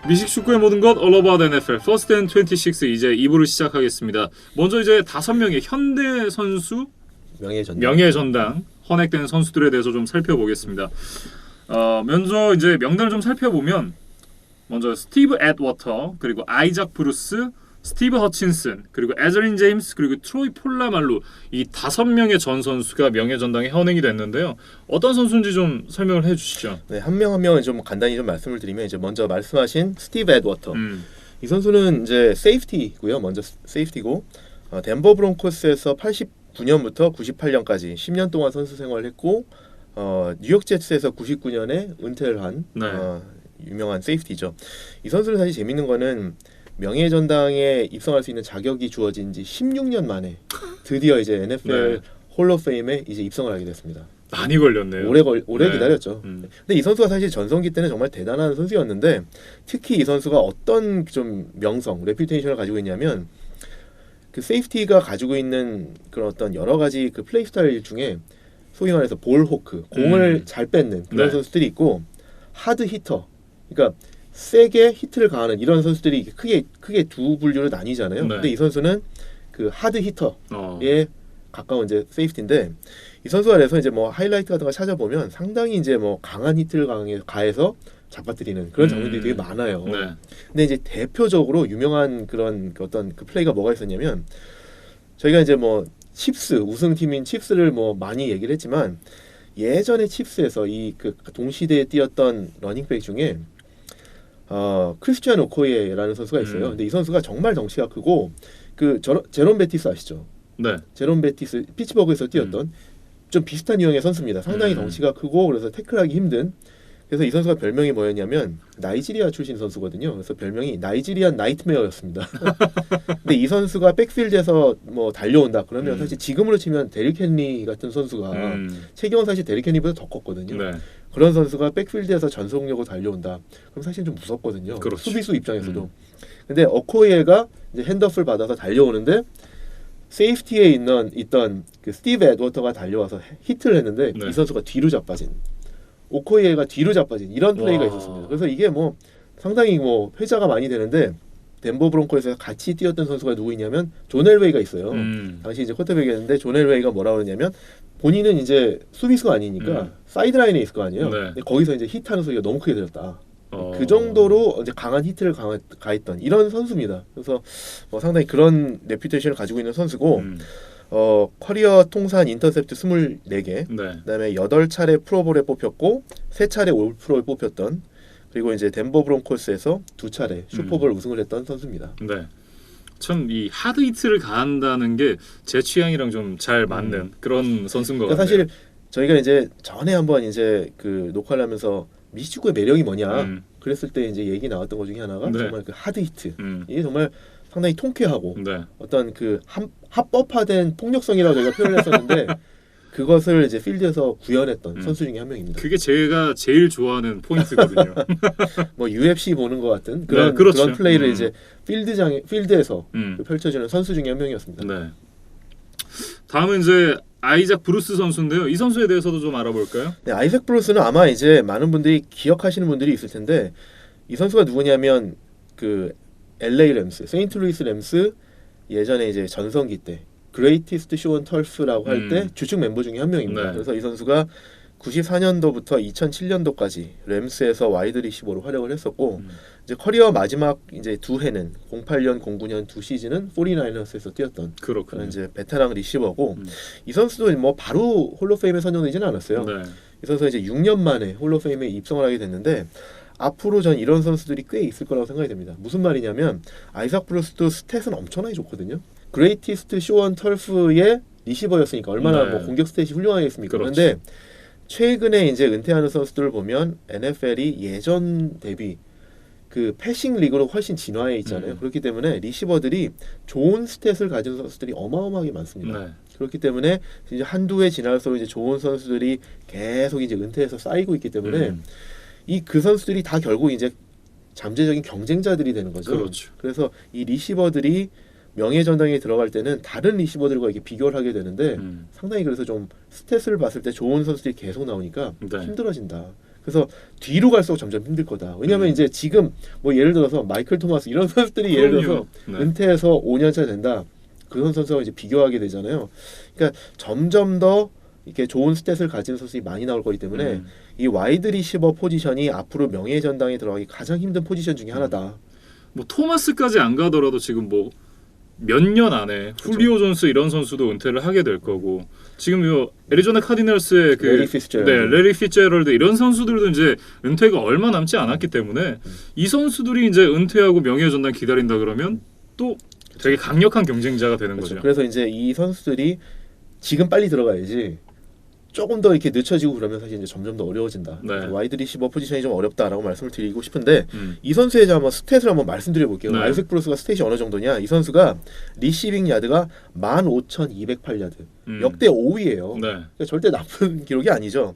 미식 축구의 모든 것 All About NFL First and 26 이제 2부를 시작하겠습니다. 먼저 이제 5명의 현대 선수 명예전당 헌액된 선수들에 대해서 좀 살펴보겠습니다. 먼저 이제 명단을 좀 살펴보면 먼저 스티브 애드워터, 그리고 아이작 브루스, 스티브 허친슨, 그리고 에저린 제임스, 그리고 트로이 폴라말루, 이 5명의 전 선수가 명예전당에 헌행이 됐는데요. 어떤 선수인지 좀 설명을 해주시죠. 네, 한 명 한 명은 좀 간단히 좀 말씀을 드리면 이제 먼저 말씀하신 스티브 애드워터. 이 선수는 이제 세이프티고요. 먼저 세이프티고 덴버 브론코스에서 89년부터 98년까지 10년 동안 선수 생활을 했고 뉴욕 제츠에서 99년에 은퇴를 한 유명한 세이프티죠. 이 선수는 사실 재밌는 거는 명예전당에 입성할 수 있는 자격이 주어진 지 16년 만에 드디어 이제 NFL 홀 오브 페임에 이제 입성을 하게 됐습니다. 많이 걸렸네요. 오래 기다렸죠. 근데 이 선수가 사실 전성기 때는 정말 대단한 선수였는데 특히 이 선수가 어떤 좀 명성, 레퓨테이션을 가지고 있냐면 그 세이프티가 가지고 있는 그런 어떤 여러 가지 그 플레이 스타일 중에 소위 말해서 볼 호크, 공을 잘 뺏는 그런 선수들이 있고 하드 히터, 그러니까 세게 히트를 가하는 이런 선수들이 크게 두 분류로 나뉘잖아요. 근데 이 선수는 그 하드 히터에 가까운 이제 세이프티인데 이 선수가 그래서 이제 뭐 하이라이트 같은 거 찾아보면 상당히 이제 뭐 강한 히트를 가해서 잡아뜨리는 그런 장면들이 되게 많아요. 근데 이제 대표적으로 유명한 그런 어떤 그 플레이가 뭐가 있었냐면 저희가 이제 뭐 칩스 우승팀인 칩스를 뭐 많이 얘기를 했지만 예전에 칩스에서 이 그 동시대에 뛰었던 러닝백 중에 크리스티안 오코예라는 선수가 있어요. 근데 이 선수가 정말 덩치가 크고 그 제롬 베티스 아시죠? 네. 제롬 베티스 피츠버그에서 뛰었던 좀 비슷한 유형의 선수입니다. 상당히 덩치가 크고 그래서 태클하기 힘든. 그래서 이 선수가 별명이 뭐였냐면 나이지리아 출신 선수거든요. 그래서 별명이 나이지리안 나이트메어였습니다. 근데 이 선수가 백필드에서 뭐 달려온다 그러면 사실 지금으로 치면 데릭 헨리 같은 선수가 체격은 사실 데릭 헨리보다 더 컸거든요. 그런 선수가 백필드에서 전속력으로 달려온다. 그럼 사실 좀 무섭거든요. 그렇죠. 수비수 입장에서도. 근데 어코이에가 이제 핸드오프를 받아서 달려오는데 세이프티에 있던 그 스티브 애드워터가 달려와서 히트를 했는데 이 선수가 뒤로 자빠진. 오코이에가 뒤로 자빠진 이런 플레이가 있었습니다. 그래서 이게 뭐 상당히 뭐 회자가 많이 되는데 덴버 브론코에서 같이 뛰었던 선수가 누구이냐면 존 엘웨이가 있어요. 당시 이제 쿼터백이었는데 존 엘웨이가 뭐라고 그러냐면 본인은 이제 수비수가 아니니까 사이드라인에 있을 거 아니에요. 근데 거기서 이제 히트하는 소리가 너무 크게 들렸다. 그 정도로 이제 강한 히트를 가했던 이런 선수입니다. 그래서 상당히 그런 레퓨테이션을 가지고 있는 선수고 커리어 통산 인터셉트 24개, 그다음에 8차례 프로볼에 뽑혔고 3차례 올 프로에 뽑혔던 그리고 이제 덴버 브론코스에서 2차례 슈퍼볼 우승을 했던 선수입니다. 네. 참 이 하드 히트를 가한다는 게 제 취향이랑 좀 잘 맞는 그런 선수인 것 같아요. 사실 저희가 이제 전에 한번 이제 그 녹화를 하면서 미식축구의 매력이 뭐냐 그랬을 때 이제 얘기 나왔던 것 중에 하나가 정말 그 하드 히트. 이게 정말 상당히 통쾌하고 어떤 그 합법화된 폭력성이라고 저희가 표현을 했었는데 그것을 이제 필드에서 구현했던 선수 중에 한 명입니다. 그게 제가 제일 좋아하는 포인트거든요. 뭐 UFC 보는 것 같은 그런 플레이를 이제 필드에서 펼쳐주는 선수 중에 한 명이었습니다. 다음은 이제 아이작 브루스 선수인데요. 이 선수에 대해서도 좀 알아볼까요? 네, 아이작 브루스는 아마 이제 많은 분들이 기억하시는 분들이 있을 텐데 이 선수가 누구냐면 그 LA 램스, 세인트루이스 램스 예전에 이제 전성기 때 그레이티스트 쇼 온 털프라고 할 때 주축 멤버 중에 한 명입니다. 그래서 이 선수가 94년도부터 2007년도까지 램스에서 와이드 리시버로 활약을 했었고 이제 커리어 마지막 이제 두 해는 08년, 09년 두 시즌은 49ers에서 뛰었던 그런 이제 베테랑 리시버고 이 선수도 뭐 바로 홀 오브 페임에 선정되지는 않았어요. 이 선수가 이제 6년 만에 홀 오브 페임에 입성을 하게 됐는데 앞으로 전 이런 선수들이 꽤 있을 거라고 생각이 됩니다. 무슨 말이냐면 아이작 브루스도 스탯은 엄청나게 좋거든요. 그레이티스트 쇼 온 털프의 리시버였으니까 얼마나 뭐 공격 스탯이 훌륭하겠습니까? 그런데 최근에 이제 은퇴하는 선수들을 보면 NFL이 예전 대비 그 패싱 리그로 훨씬 진화해 있잖아요. 그렇기 때문에 리시버들이 좋은 스탯을 가진 선수들이 어마어마하게 많습니다. 그렇기 때문에 이제 한두 해 지날수록 이제 좋은 선수들이 계속 이제 은퇴해서 쌓이고 있기 때문에 그 선수들이 다 결국 이제 잠재적인 경쟁자들이 되는 거죠. 그래서 이 리시버들이 명예전당에 들어갈 때는 다른 리시버들과 이렇게 비교를 하게 되는데 상당히 그래서 좀 스탯을 봤을 때 좋은 선수들이 계속 나오니까 힘들어진다. 그래서 뒤로 갈수록 점점 힘들 거다. 왜냐하면 이제 지금 뭐 예를 들어서 마이클 토마스 이런 선수들이 예를 들어서 네. 은퇴해서 5년차 된다. 그런 선수와 이제 비교하게 되잖아요. 그러니까 점점 더 이렇게 좋은 스탯을 가진 선수들이 많이 나올 거기 때문에 이 와이드 리시버 포지션이 앞으로 명예의 전당에 들어가기 가장 힘든 포지션 중에 하나다. 뭐 토마스까지 안 가더라도 지금 뭐 몇 년 안에 훌리오 존스 이런 선수도 은퇴를 하게 될 거고 지금 요 애리조나 카디널스의 그 레리 피츠제럴드 이런 선수들도 이제 은퇴가 얼마 남지 않았기 때문에 이 선수들이 이제 은퇴하고 명예의 전당 기다린다 그러면 또 되게 강력한 경쟁자가 되는 거죠. 그래서 이제 이 선수들이 지금 빨리 들어가야지 조금 더 이렇게 늦춰지고 그러면 사실 이제 점점 더 어려워진다. 네. 와이드 리시버 포지션이 좀 어렵다라고 말씀을 드리고 싶은데 이 선수의 한번 스탯을 한번 말씀드려 볼게요. 네. 아이색 브루스가 스탯이 어느 정도냐? 이 선수가 리시빙 야드가 15,208야드. 역대 5위예요. 네. 그러니까 절대 나쁜 기록이 아니죠.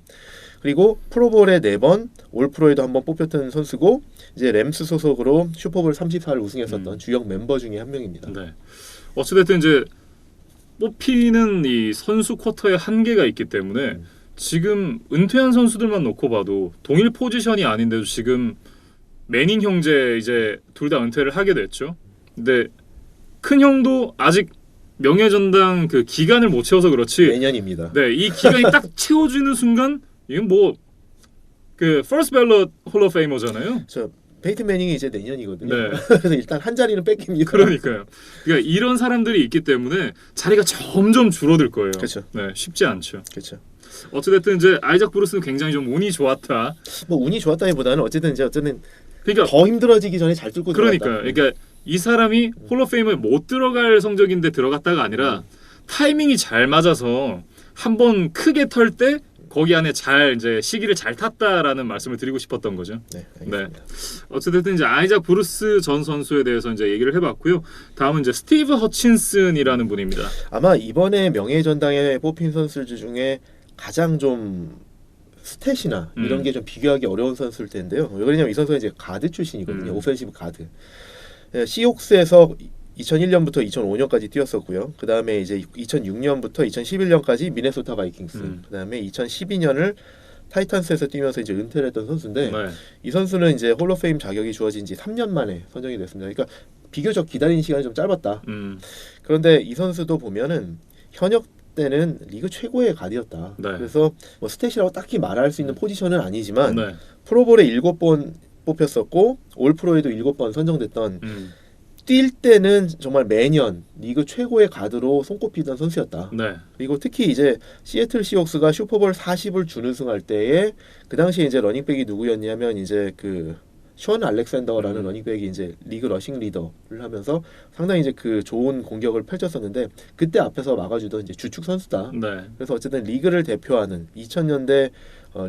그리고 프로볼에 4번, 올프로에도 한번 뽑혔던 선수고 이제 램스 소속으로 슈퍼볼 34를 우승했었던 주역 멤버 중에 한 명입니다. 네. 어찌됐든 이제 뽑히는 이 선수 쿼터에 한계가 있기 때문에 지금 은퇴한 선수들만 놓고 봐도 동일 포지션이 아닌데도 지금 매닝 형제 이제 둘 다 은퇴를 하게 됐죠. 근데 큰 형도 아직 명예전당 그 기간을 못 채워서 그렇지. 내년입니다. 네, 이 기간이 딱 채워지는 순간 이건 뭐 그 퍼스트 밸럿 홀 오브 페이머잖아요. 저 페이튼 매닝이 이제 내년이거든요. 네. 그래서 일단 한 자리는 뺏깁니다. 그러니까요. 그러니까 이런 사람들이 있기 때문에 자리가 점점 줄어들 거예요. 그렇죠. 네, 쉽지 않죠. 그렇죠. 어찌됐든 이제 아이작 브루스는 굉장히 좀 운이 좋았다. 뭐 운이 좋았다기보다는 어쨌든 그러니까 더 힘들어지기 전에 잘 뚫고 그러니까요. 그러니까 이 사람이 홀 오브 페임에 못 들어갈 성적인데 들어갔다가 아니라 타이밍이 잘 맞아서 한번 크게 털 때 거기 안에 잘 이제 시기를 잘 탔다라는 말씀을 드리고 싶었던 거죠. 네, 알겠습니다. 어쨌든 이제 아이작 브루스 전 선수에 대해서 이제 얘기를 해봤고요. 다음은 이제 스티브 허친슨이라는 분입니다. 아마 이번에 명예의 전당에 뽑힌 선수들 중에 가장 좀 스탯이나 이런 게 좀 비교하기 어려운 선수일 텐데요. 왜 그러냐면 이 선수가 이제 가드 출신이거든요. 오펜시브 가드. 시옥스에서 2001년부터 2005년까지 뛰었었고요. 그 다음에 이제 2006년부터 2011년까지 미네소타 바이킹스. 그 다음에 2012년을 타이탄스에서 뛰면서 이제 은퇴를 했던 선수인데 네. 이 선수는 이제 홀 오브 페임 자격이 주어진 지 3년 만에 선정이 됐습니다. 그러니까 비교적 기다리는 시간이 좀 짧았다. 그런데 이 선수도 보면은 현역 때는 리그 최고의 가드였다. 네. 그래서 뭐 스탯이라고 딱히 말할 수 있는 포지션은 아니지만 네. 프로볼에 7번 뽑혔었고 올 프로에도 7번 선정됐던 뛸 때는 정말 매년 리그 최고의 가드로 손꼽히던 선수였다. 네. 그리고 특히 이제 시애틀 시옥스가 슈퍼볼 40을 준우승할 때에 그 당시에 이제 러닝백이 누구였냐면 이제 그 션 알렉산더라는 러닝백이 이제 리그 러싱 리더를 하면서 상당히 이제 그 좋은 공격을 펼쳤었는데 그때 앞에서 막아주던 이제 주축 선수다. 네. 그래서 어쨌든 리그를 대표하는 2000년대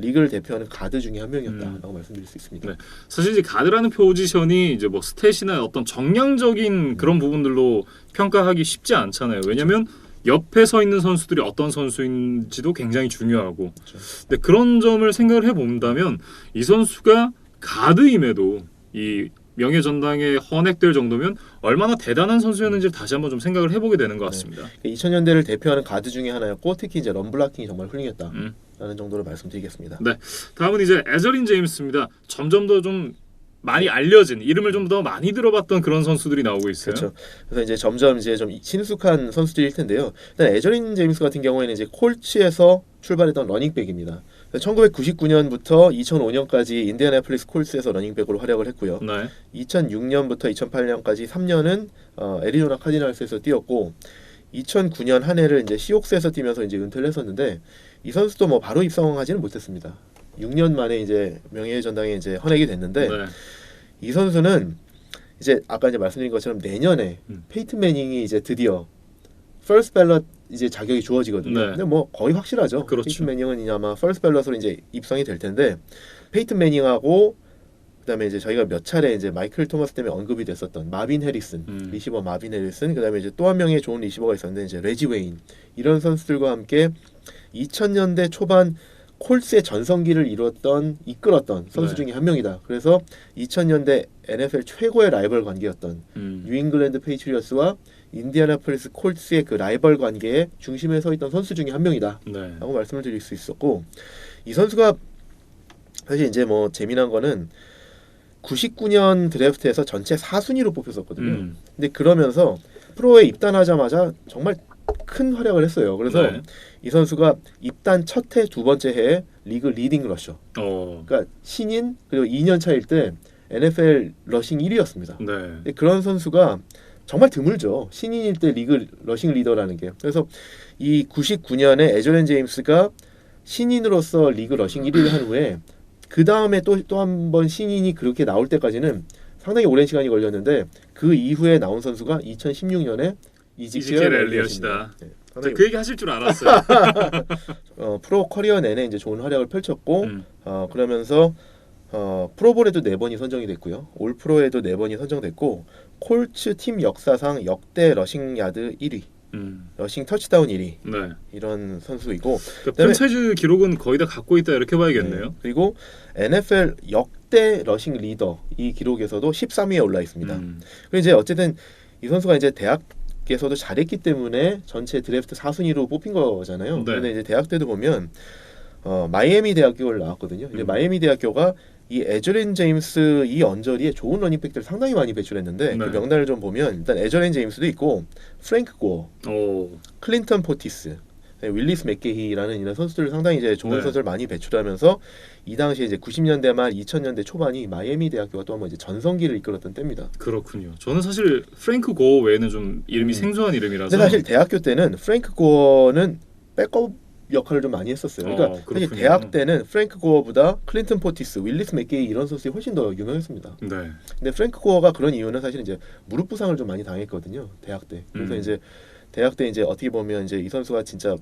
리그를 대표하는 가드 중에 한 명이었다라고 말씀드릴 수 있습니다. 네. 사실 이제 가드라는 포지션이 이제 뭐 스탯이나 어떤 정량적인 그런 부분들로 평가하기 쉽지 않잖아요. 왜냐하면 옆에 서 있는 선수들이 어떤 선수인지도 굉장히 중요하고. 그렇죠. 근데 그런 점을 생각을 해본다면 이 선수가 가드임에도 이 명예 전당에 헌액될 정도면 얼마나 대단한 선수였는지를 다시 한번 좀 생각을 해보게 되는 것 같습니다. 네. 2000년대를 대표하는 가드 중에 하나였고 특히 이제 럼블락킹이 정말 훌륭했다라는 정도로 말씀드리겠습니다. 네, 다음은 이제 에저린 제임스입니다. 점점 더 좀 많이 알려진 이름을 좀 더 많이 들어봤던 그런 선수들이 나오고 있어요. 그렇죠. 그래서 이제 점점 이제 좀 친숙한 선수들일 텐데요. 일단 에저린 제임스 같은 경우에는 이제 콜츠에서 출발했던 러닝백입니다. 1999년부터 2005년까지 인디애나폴리스 콜츠에서 러닝백으로 활약을 했고요. 네. 2006년부터 2008년까지 3년은 애리조나 카디널스에서 뛰었고 2009년 한 해를 이제 시옥스에서 뛰면서 이제 은퇴를 했었는데 이 선수도 뭐 바로 입성하지는 못했습니다. 6년 만에 이제 명예의 전당에 이제 헌액이 됐는데 네. 이 선수는 이제 아까 이제 말씀드린 것처럼 내년에 페이튼 매닝이 이제 드디어 퍼스트 밸럿 이제 자격이 주어지거든요. 네. 근데 뭐 거의 확실하죠. 그렇죠. 페이튼 매닝은 이제 아마 퍼스트 밸럿으로 이제 입성이 될 텐데 페이튼 매닝하고 그다음에 이제 저희가 몇 차례 이제 마이클 토마스 때문에 언급이 됐었던 마빈 해리슨, 리시버 마빈 해리슨, 그다음에 이제 또 한 명의 좋은 리시버가 있었는데 이제 레지 웨인 이런 선수들과 함께 2000년대 초반 콜스의 전성기를 이끌었던 선수 네. 중에 한 명이다. 그래서 2000년대 NFL 최고의 라이벌 관계였던 뉴잉글랜드 페이트리어스와 인디애나폴리스 콜츠의 그 라이벌 관계의 중심에 서 있던 선수 중에 한 명이다. 네. 라고 말씀을 드릴 수 있었고 이 선수가 사실 이제 뭐 재미난 거는 99년 드래프트에서 전체 4순위로 뽑혔었거든요. 근데 그러면서 프로에 입단하자마자 정말 큰 활약을 했어요. 그래서 네. 이 선수가 입단 첫 해, 두 번째 해에 리그 리딩 러셔. 그러니까 신인 그리고 2년 차일 때 NFL 러싱 1위였습니다. 네. 그런 선수가 정말 드물죠. 신인일 때 리그 러싱 리더라는 게. 그래서 이 99년에 에저렌 제임스가 신인으로서 리그 러싱 1위를 한 후에 그 다음에 또 한 번 신인이 그렇게 나올 때까지는 상당히 오랜 시간이 걸렸는데 그 이후에 나온 선수가 2016년에 이지키엘 엘리엇이다. 네, 그 얘기 하실 줄 알았어요. 프로 커리어 내내 이제 좋은 활약을 펼쳤고 그러면서 프로볼에도 4번이 선정이 됐고요. 올 프로에도 4번이 선정됐고 콜츠 팀 역사상 역대 러싱 야드 1위. 러싱 터치다운 1위. 네. 이런 선수이고 그러니까 프랜차이즈 기록은 거의 다 갖고 있다 이렇게 봐야겠네요. 네. 그리고 NFL 역대 러싱 리더 이 기록에서도 13위에 올라 있습니다. 그리고 이제 어쨌든 이 선수가 이제 대학에서도 잘했기 때문에 전체 드래프트 4순위로 뽑힌 거잖아요. 네. 그런데 이제 대학 때도 보면 마이애미 대학교를 나왔거든요. 이제 마이애미 대학교가 이 에저렌 제임스 이 언저리에 좋은 러닝백들 상당히 많이 배출했는데 네. 그 명단을 좀 보면 일단 에저렌 제임스도 있고 프랭크 고어, 클린턴 포티스, 윌리스 맥게히라는 이런 선수들 상당히 이제 좋은 네. 선수를 많이 배출하면서 이 당시에 이제 90년대 말 2000년대 초반이 마이애미 대학교가 또 한번 이제 전성기를 이끌었던 때입니다. 그렇군요. 저는 사실 프랭크 고어 외에는 좀 이름이 생소한 이름이라서. 근데 사실 대학교 때는 프랭크 고어는 백업 역할을 좀 많이 했었어요. 그러니까 사실 대학 때는 프랭크 고어보다 클린턴 포티스, 윌리스 맥게이 이런 선수들이 훨씬 더 유명했습니다. 네. 근데 프랭크 고어가 그런 이유는 사실 이제 무릎 부상을 좀 많이 당했거든요. 대학 때. 그래서 이제 대학 때 이제 어떻게 보면 이제 이 선수가 진짜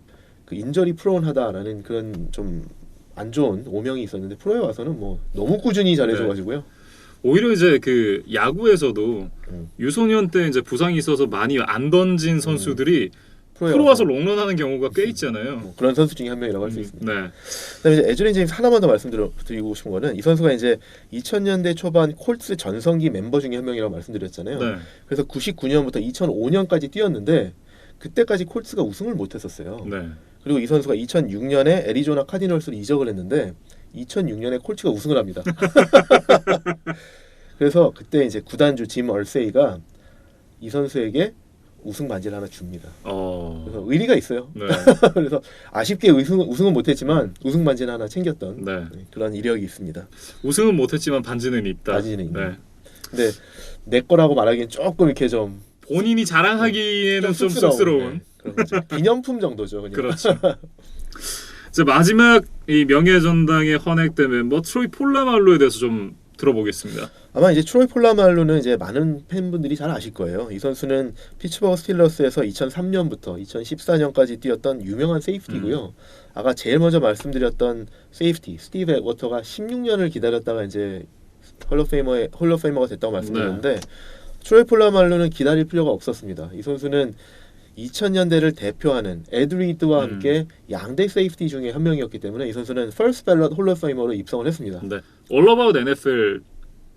그 인저리 프로원하다라는 그런 좀 안 좋은 오명이 있었는데 프로에 와서는 뭐 너무 꾸준히 잘해줘가지고요. 오히려 이제 그 야구에서도 유소년 때 이제 부상이 있어서 많이 안 던진 선수들이 프로 와서 롱런하는 경우가 꽤 있잖아요. 그런 선수 중에 한 명이라고 할 수 있습니다. 네. 그다음에 이제 에저렌 제임스 하나만 더 말씀드리고 싶은 거는 이 선수가 이제 2000년대 초반 콜츠 전성기 멤버 중에 한 명이라고 말씀드렸잖아요. 네. 그래서 99년부터 2005년까지 뛰었는데 그때까지 콜츠가 우승을 못했었어요. 네. 그리고 이 선수가 2006년에 애리조나 카디널스로 이적을 했는데 2006년에 콜츠가 우승을 합니다. 그래서 그때 이제 구단주 짐 얼세이가 이 선수에게 우승 반지를 하나 줍니다. 그래서 의리가 있어요. 네. 그래서 아쉽게 우승은 못했지만 우승 반지는 하나 챙겼던 네. 그런 이력이 있습니다. 우승은 못했지만 반지는 있다. 반지는 있네. 네. 근데 내 거라고 말하기엔 조금 이렇게 좀 본인이 자랑하기에는 좀 쑥스러운 네, 그런 거죠. 기념품 정도죠. 그냥. 그렇죠. 이제 마지막 이 명예전당의 헌액된 멤버 트로이 폴라말로에 대해서 좀 들어보겠습니다. 아마 이제 트로이 폴라말로는 이제 많은 팬분들이 잘 아실 거예요. 이 선수는 피츠버그 스틸러스에서 2003년부터 2014년까지 뛰었던 유명한 세이프티고요. 아까 제일 먼저 말씀드렸던 세이프티 스티브 앳워터가 16년을 기다렸다가 이제 홀로페이머가 됐다고 말씀드렸는데 네. 트로이 폴라말로는 기다릴 필요가 없었습니다. 이 선수는 2000년대를 대표하는 에드리드와 함께 양대 세이프티 중에 한 명이었기 때문에 이 선수는 퍼스트 밸럿 홀로페이머로 입성을 했습니다. 네. All About NFL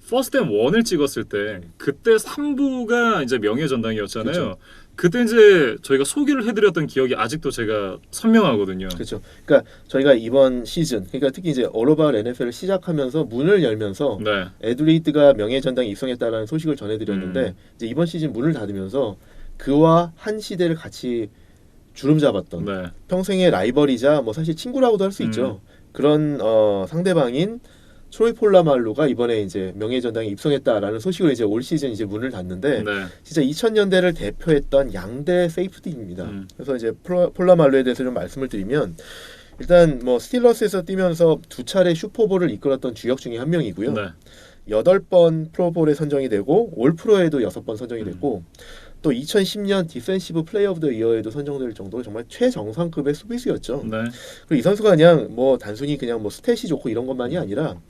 퍼스트 앤 원을 찍었을 때 그때 3부가 이제 명예전당이었잖아요. 그쵸. 그때 이제 저희가 소개를 해드렸던 기억이 아직도 제가 선명하거든요. 그렇죠. 그러니까 저희가 이번 시즌, 그러니까 특히 이제 All About NFL을 시작하면서 문을 열면서 네. 에드리드가 명예전당에 입성했다라는 소식을 전해드렸는데 이제 이번 시즌 문을 닫으면서 그와 한 시대를 같이 주름 잡았던 네. 평생의 라이벌이자 뭐 사실 친구라고도 할 수 있죠. 그런 상대방인 트로이 폴라말로가 이번에 이제 명예전당에 입성했다라는 소식을 이제 올 시즌 이제 문을 닫는데 네. 진짜 2000년대를 대표했던 양대 세이프티입니다. 그래서 이제 폴라말로에 대해서 좀 말씀을 드리면 일단 뭐 스틸러스에서 뛰면서 2차례 슈퍼볼을 이끌었던 주역 중에 한 명이고요. 네. 8번 프로볼에 선정이 되고 올 프로에도 6번 선정이 됐고 또 2010년 디펜시브 플레이어 오브 더 이어에도 선정될 정도로 정말 최정상급의 수비수였죠. 네. 그리고 이 선수가 그냥 뭐 단순히 그냥 뭐 스탯이 좋고 이런 것만이 아니라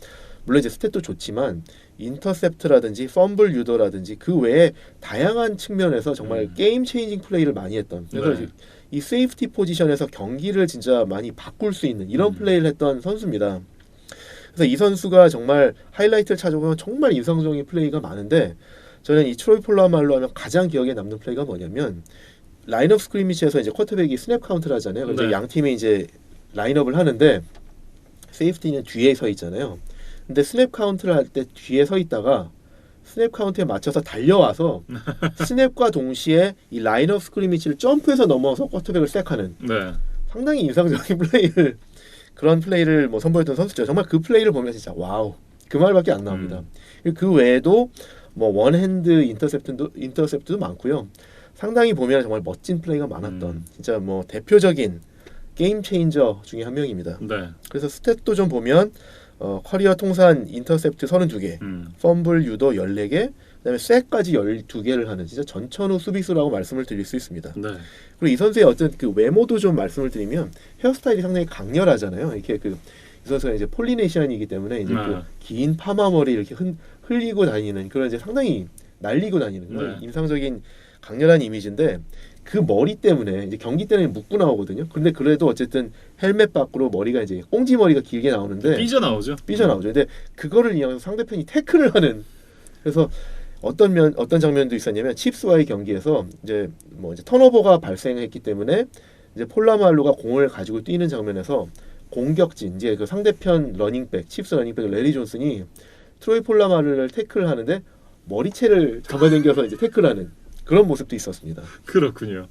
물론 이제 스탯도 좋지만 인터셉트라든지 펌블 유도라든지 그 외에 다양한 측면에서 정말 게임 체인징 플레이를 많이 했던 그래서 이 세이프티 포지션에서 경기를 진짜 많이 바꿀 수 있는 이런 플레이를 했던 선수입니다. 그래서 이 선수가 정말 하이라이트를 찾아보면 정말 인상적인 플레이가 많은데 저는 이 트로이 폴라말로 하면 가장 기억에 남는 플레이가 뭐냐면 라인업 스크리미치에서 이제 쿼터백이 스냅 카운트를 하잖아요. 그래서 네. 양 팀이 이제 라인업을 하는데 세이프티는 뒤에 서 있잖아요. 근데 스냅 카운트를 할 때 뒤에 서 있다가 스냅 카운트에 맞춰서 달려와서 스냅과 동시에 이 라인 오브 스크리미지를 점프해서 넘어서 쿼터백을 섹하는 네. 상당히 인상적인 그런 플레이를 뭐 선보였던 선수죠. 정말 그 플레이를 보면 진짜 와우 그 말밖에 안 나옵니다. 그 외에도 뭐 원핸드 인터셉트도 많고요. 상당히 보면 정말 멋진 플레이가 많았던 진짜 뭐 대표적인 게임 체인저 중에 한 명입니다. 네. 그래서 스탯도 좀 보면 커리어 통산 인터셉트 32개, 펌블 유도 14개, 그다음에 쐐까지 12개를 하는 진짜 전천후 수비수라고 말씀을 드릴 수 있습니다. 네. 그리고 이 선수의 어떤 그 외모도 좀 말씀을 드리면 헤어스타일이 상당히 강렬하잖아요. 이렇게 이 선수가 이제 폴리네시안이기 때문에 이제 그 긴 파마 머리 이렇게 흘리고 다니는 그런 이제 상당히 날리고 다니는 그런 인상적인 강렬한 이미지인데 그 머리 때문에 이제 경기 때는 묶고 나오거든요. 근데 그래도 어쨌든 헬멧 밖으로 머리가 이제 꽁지 머리가 길게 나오는데 삐져나오죠. 근데 그거를 이용해서 상대편이 태클을 하는 그래서 어떤 장면도 있었냐면 칩스와의 경기에서 이제 턴오버가 발생했기 때문에 이제 폴라말루가 공을 가지고 뛰는 장면에서 공격진 이제 그 상대편 러닝백 칩스 러닝백 레리 존슨이 트로이 폴라말루를 태클을 하는데 머리채를 잡아당겨서 이제 태클하는 그런 모습도 있었습니다. 그렇군요.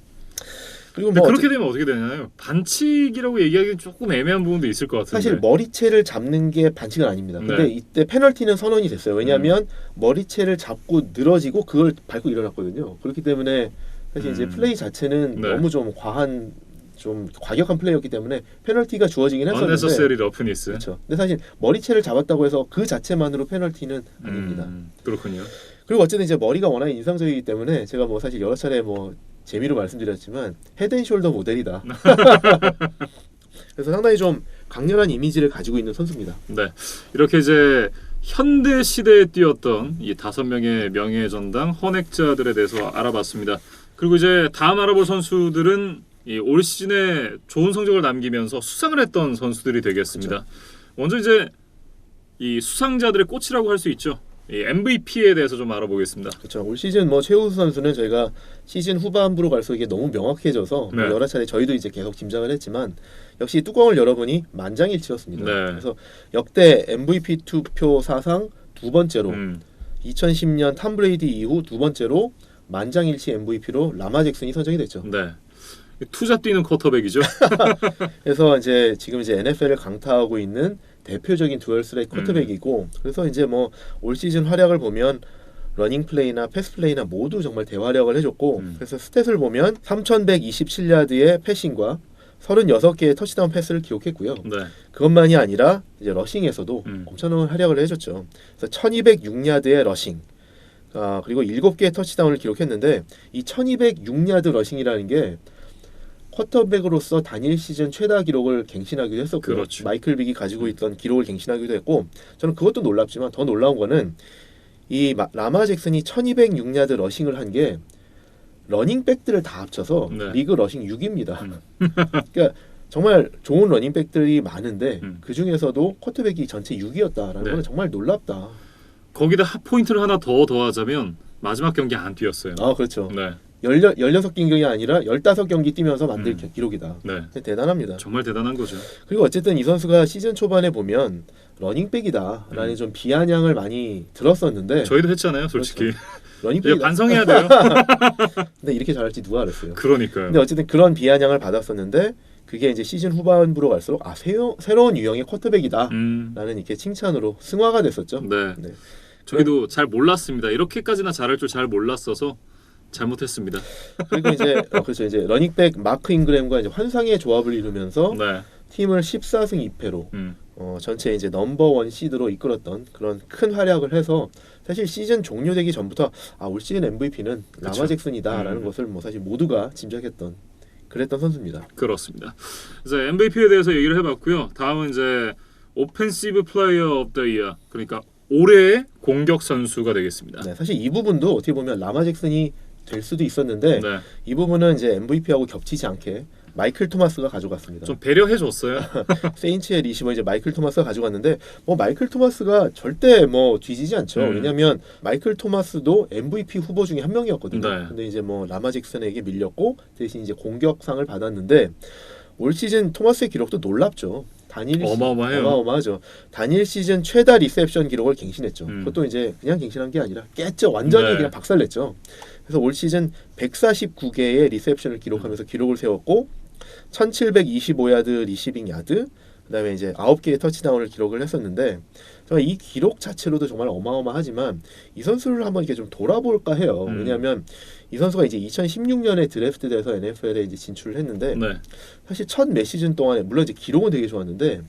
그리고 뭐 그렇게 되면 어떻게 되나요? 반칙이라고 얘기하기는 조금 애매한 부분도 있을 것 같은데. 사실 머리채를 잡는 게 반칙은 아닙니다. 근데 이때 페널티는 선언이 됐어요. 왜냐하면 머리채를 잡고 늘어지고 그걸 밟고 일어났거든요. 그렇기 때문에 사실 이제 플레이 자체는 너무 좀 과격한 플레이였기 때문에 페널티가 주어지긴 했었는데. unnecessary roughness. 그렇죠. 근데 사실 머리채를 잡았다고 해서 그 자체만으로 페널티는 아닙니다. 그렇군요. 그리고 어쨌든 이제 머리가 워낙 인상적이기 때문에 제가 뭐 사실 여러 차례 뭐 재미로 말씀드렸지만 헤드앤숄더 모델이다. 그래서 상당히 좀 강렬한 이미지를 가지고 있는 선수입니다. 네, 이렇게 이제 현대 시대에 뛰었던 이 5명의 명예 전당 헌액자들에 대해서 알아봤습니다. 그리고 이제 다음 알아볼 선수들은 이 올 시즌에 좋은 성적을 남기면서 수상을 했던 선수들이 되겠습니다. 그렇죠. 먼저 이제 이 수상자들의 꽃이라고 할 수 있죠. 이 MVP에 대해서 좀 알아보겠습니다. 그렇죠. 올 시즌 뭐 최우수 선수는 저희가 시즌 후반부로 갈수록 이게 너무 명확해져서 뭐 여러 차례 저희도 이제 계속 짐작을 했지만 역시 뚜껑을 열어보니 만장일치였습니다. 그래서 역대 MVP 투표 사상 두 번째로 2010년 탐 브레이디 이후 두 번째로 만장일치 MVP로 라마 잭슨이 선정이 됐죠. 네. 투자 뛰는 쿼터백이죠. 그래서 이제 지금 이제 NFL을 강타하고 있는 대표적인 듀얼 스레이 쿼터백이고 그래서 이제 뭐 올 시즌 활약을 보면 러닝 플레이나 패스 플레이나 모두 정말 대활약을 해줬고 그래서 스탯을 보면 3127야드의 패싱과 36개의 터치다운 패스를 기록했고요. 그것만이 아니라 이제 러싱에서도 엄청난 활약을 해줬죠. 그래서 1206야드의 러싱 그리고 7개의 터치다운을 기록했는데 이 1206야드 러싱이라는 게 쿼터백으로서 단일 시즌 최다 기록을 갱신하기도 했었고요. 그렇죠. 마이클 빅이 가지고 있던 기록을 갱신하기도 했고 저는 그것도 놀랍지만 더 놀라운 거는 이 라마 잭슨이 1206야드 러싱을 한 게 러닝백들을 다 합쳐서 리그 러싱 6위입니다. 그러니까 정말 좋은 러닝백들이 많은데 그 중에서도 쿼터백이 전체 6위였다라는 건 정말 놀랍다. 거기다 포인트를 하나 더 더하자면 마지막 경기 안 뛰었어요. 그렇죠. 16경기 아니라 15경기 뛰면서 만들 기록이다. 대단합니다. 정말 대단한 거죠. 그리고 어쨌든 이 선수가 시즌 초반에 보면 러닝백이다라는 좀 비아냥을 많이 들었었는데 저희도 했잖아요, 솔직히. 러닝백이다. 반성해야 돼요. 근데 이렇게 잘할지 누가 알았어요. 그러니까요. 근데 어쨌든 그런 비아냥을 받았었는데 그게 이제 시즌 후반부로 갈수록 새로운 유형의 쿼터백이다라는 이렇게 칭찬으로 승화가 됐었죠. 저희도 잘 몰랐습니다. 이렇게까지나 잘할 줄 잘 몰랐어서 잘못했습니다. 그리고 이제 그렇죠. 이제 러닝백 마크 잉그램과 이제 환상의 조합을 이루면서 팀을 14승 2패로 전체 이제 넘버원 시드로 이끌었던 그런 큰 활약을 해서 사실 시즌 종료되기 전부터 올 시즌 MVP는 라마 잭슨이다라는 것을 뭐 사실 모두가 짐작했던 그랬던 선수입니다. 그렇습니다. 그래서 MVP에 대해서 얘기를 해봤고요. 다음은 이제 오펜시브 플레이어 오브 더 이어 그러니까 올해의 공격 선수가 되겠습니다. 사실 이 부분도 어떻게 보면 라마 잭슨이 될 수도 있었는데 이 부분은 이제 MVP하고 겹치지 않게 마이클 토마스가 가져갔습니다. 좀 배려해줬어요. 세인츠의 리시버 이제 마이클 토마스가 가져갔는데 뭐 마이클 토마스가 절대 뭐 뒤지지 않죠. 왜냐하면 마이클 토마스도 MVP 후보 중에 한 명이었거든요. 근데 이제 뭐 라마 잭슨에게 밀렸고 대신 이제 공격상을 받았는데 올 시즌 토마스의 기록도 놀랍죠. 어마어마해요. 단일 시즌 최다 리셉션 기록을 갱신했죠. 그것도 이제 그냥 갱신한 게 아니라 깼죠. 완전히 네. 그냥 박살냈죠. 그래서 올 시즌 149개의 리셉션을 기록하면서 기록을 세웠고 1725야드 리시빙 야드, 그다음에 이제 9개의 터치다운을 기록을 했었는데 정말 이 기록 자체로도 정말 어마어마하지만 이 선수를 한번 이렇게 좀 돌아볼까 해요. 왜냐하면 이 선수가 이제 2016년에 드래프트돼서 NFL에 이제 진출을 했는데 네. 사실 첫 몇 시즌 동안에 물론 이제 기록은 되게 좋았는데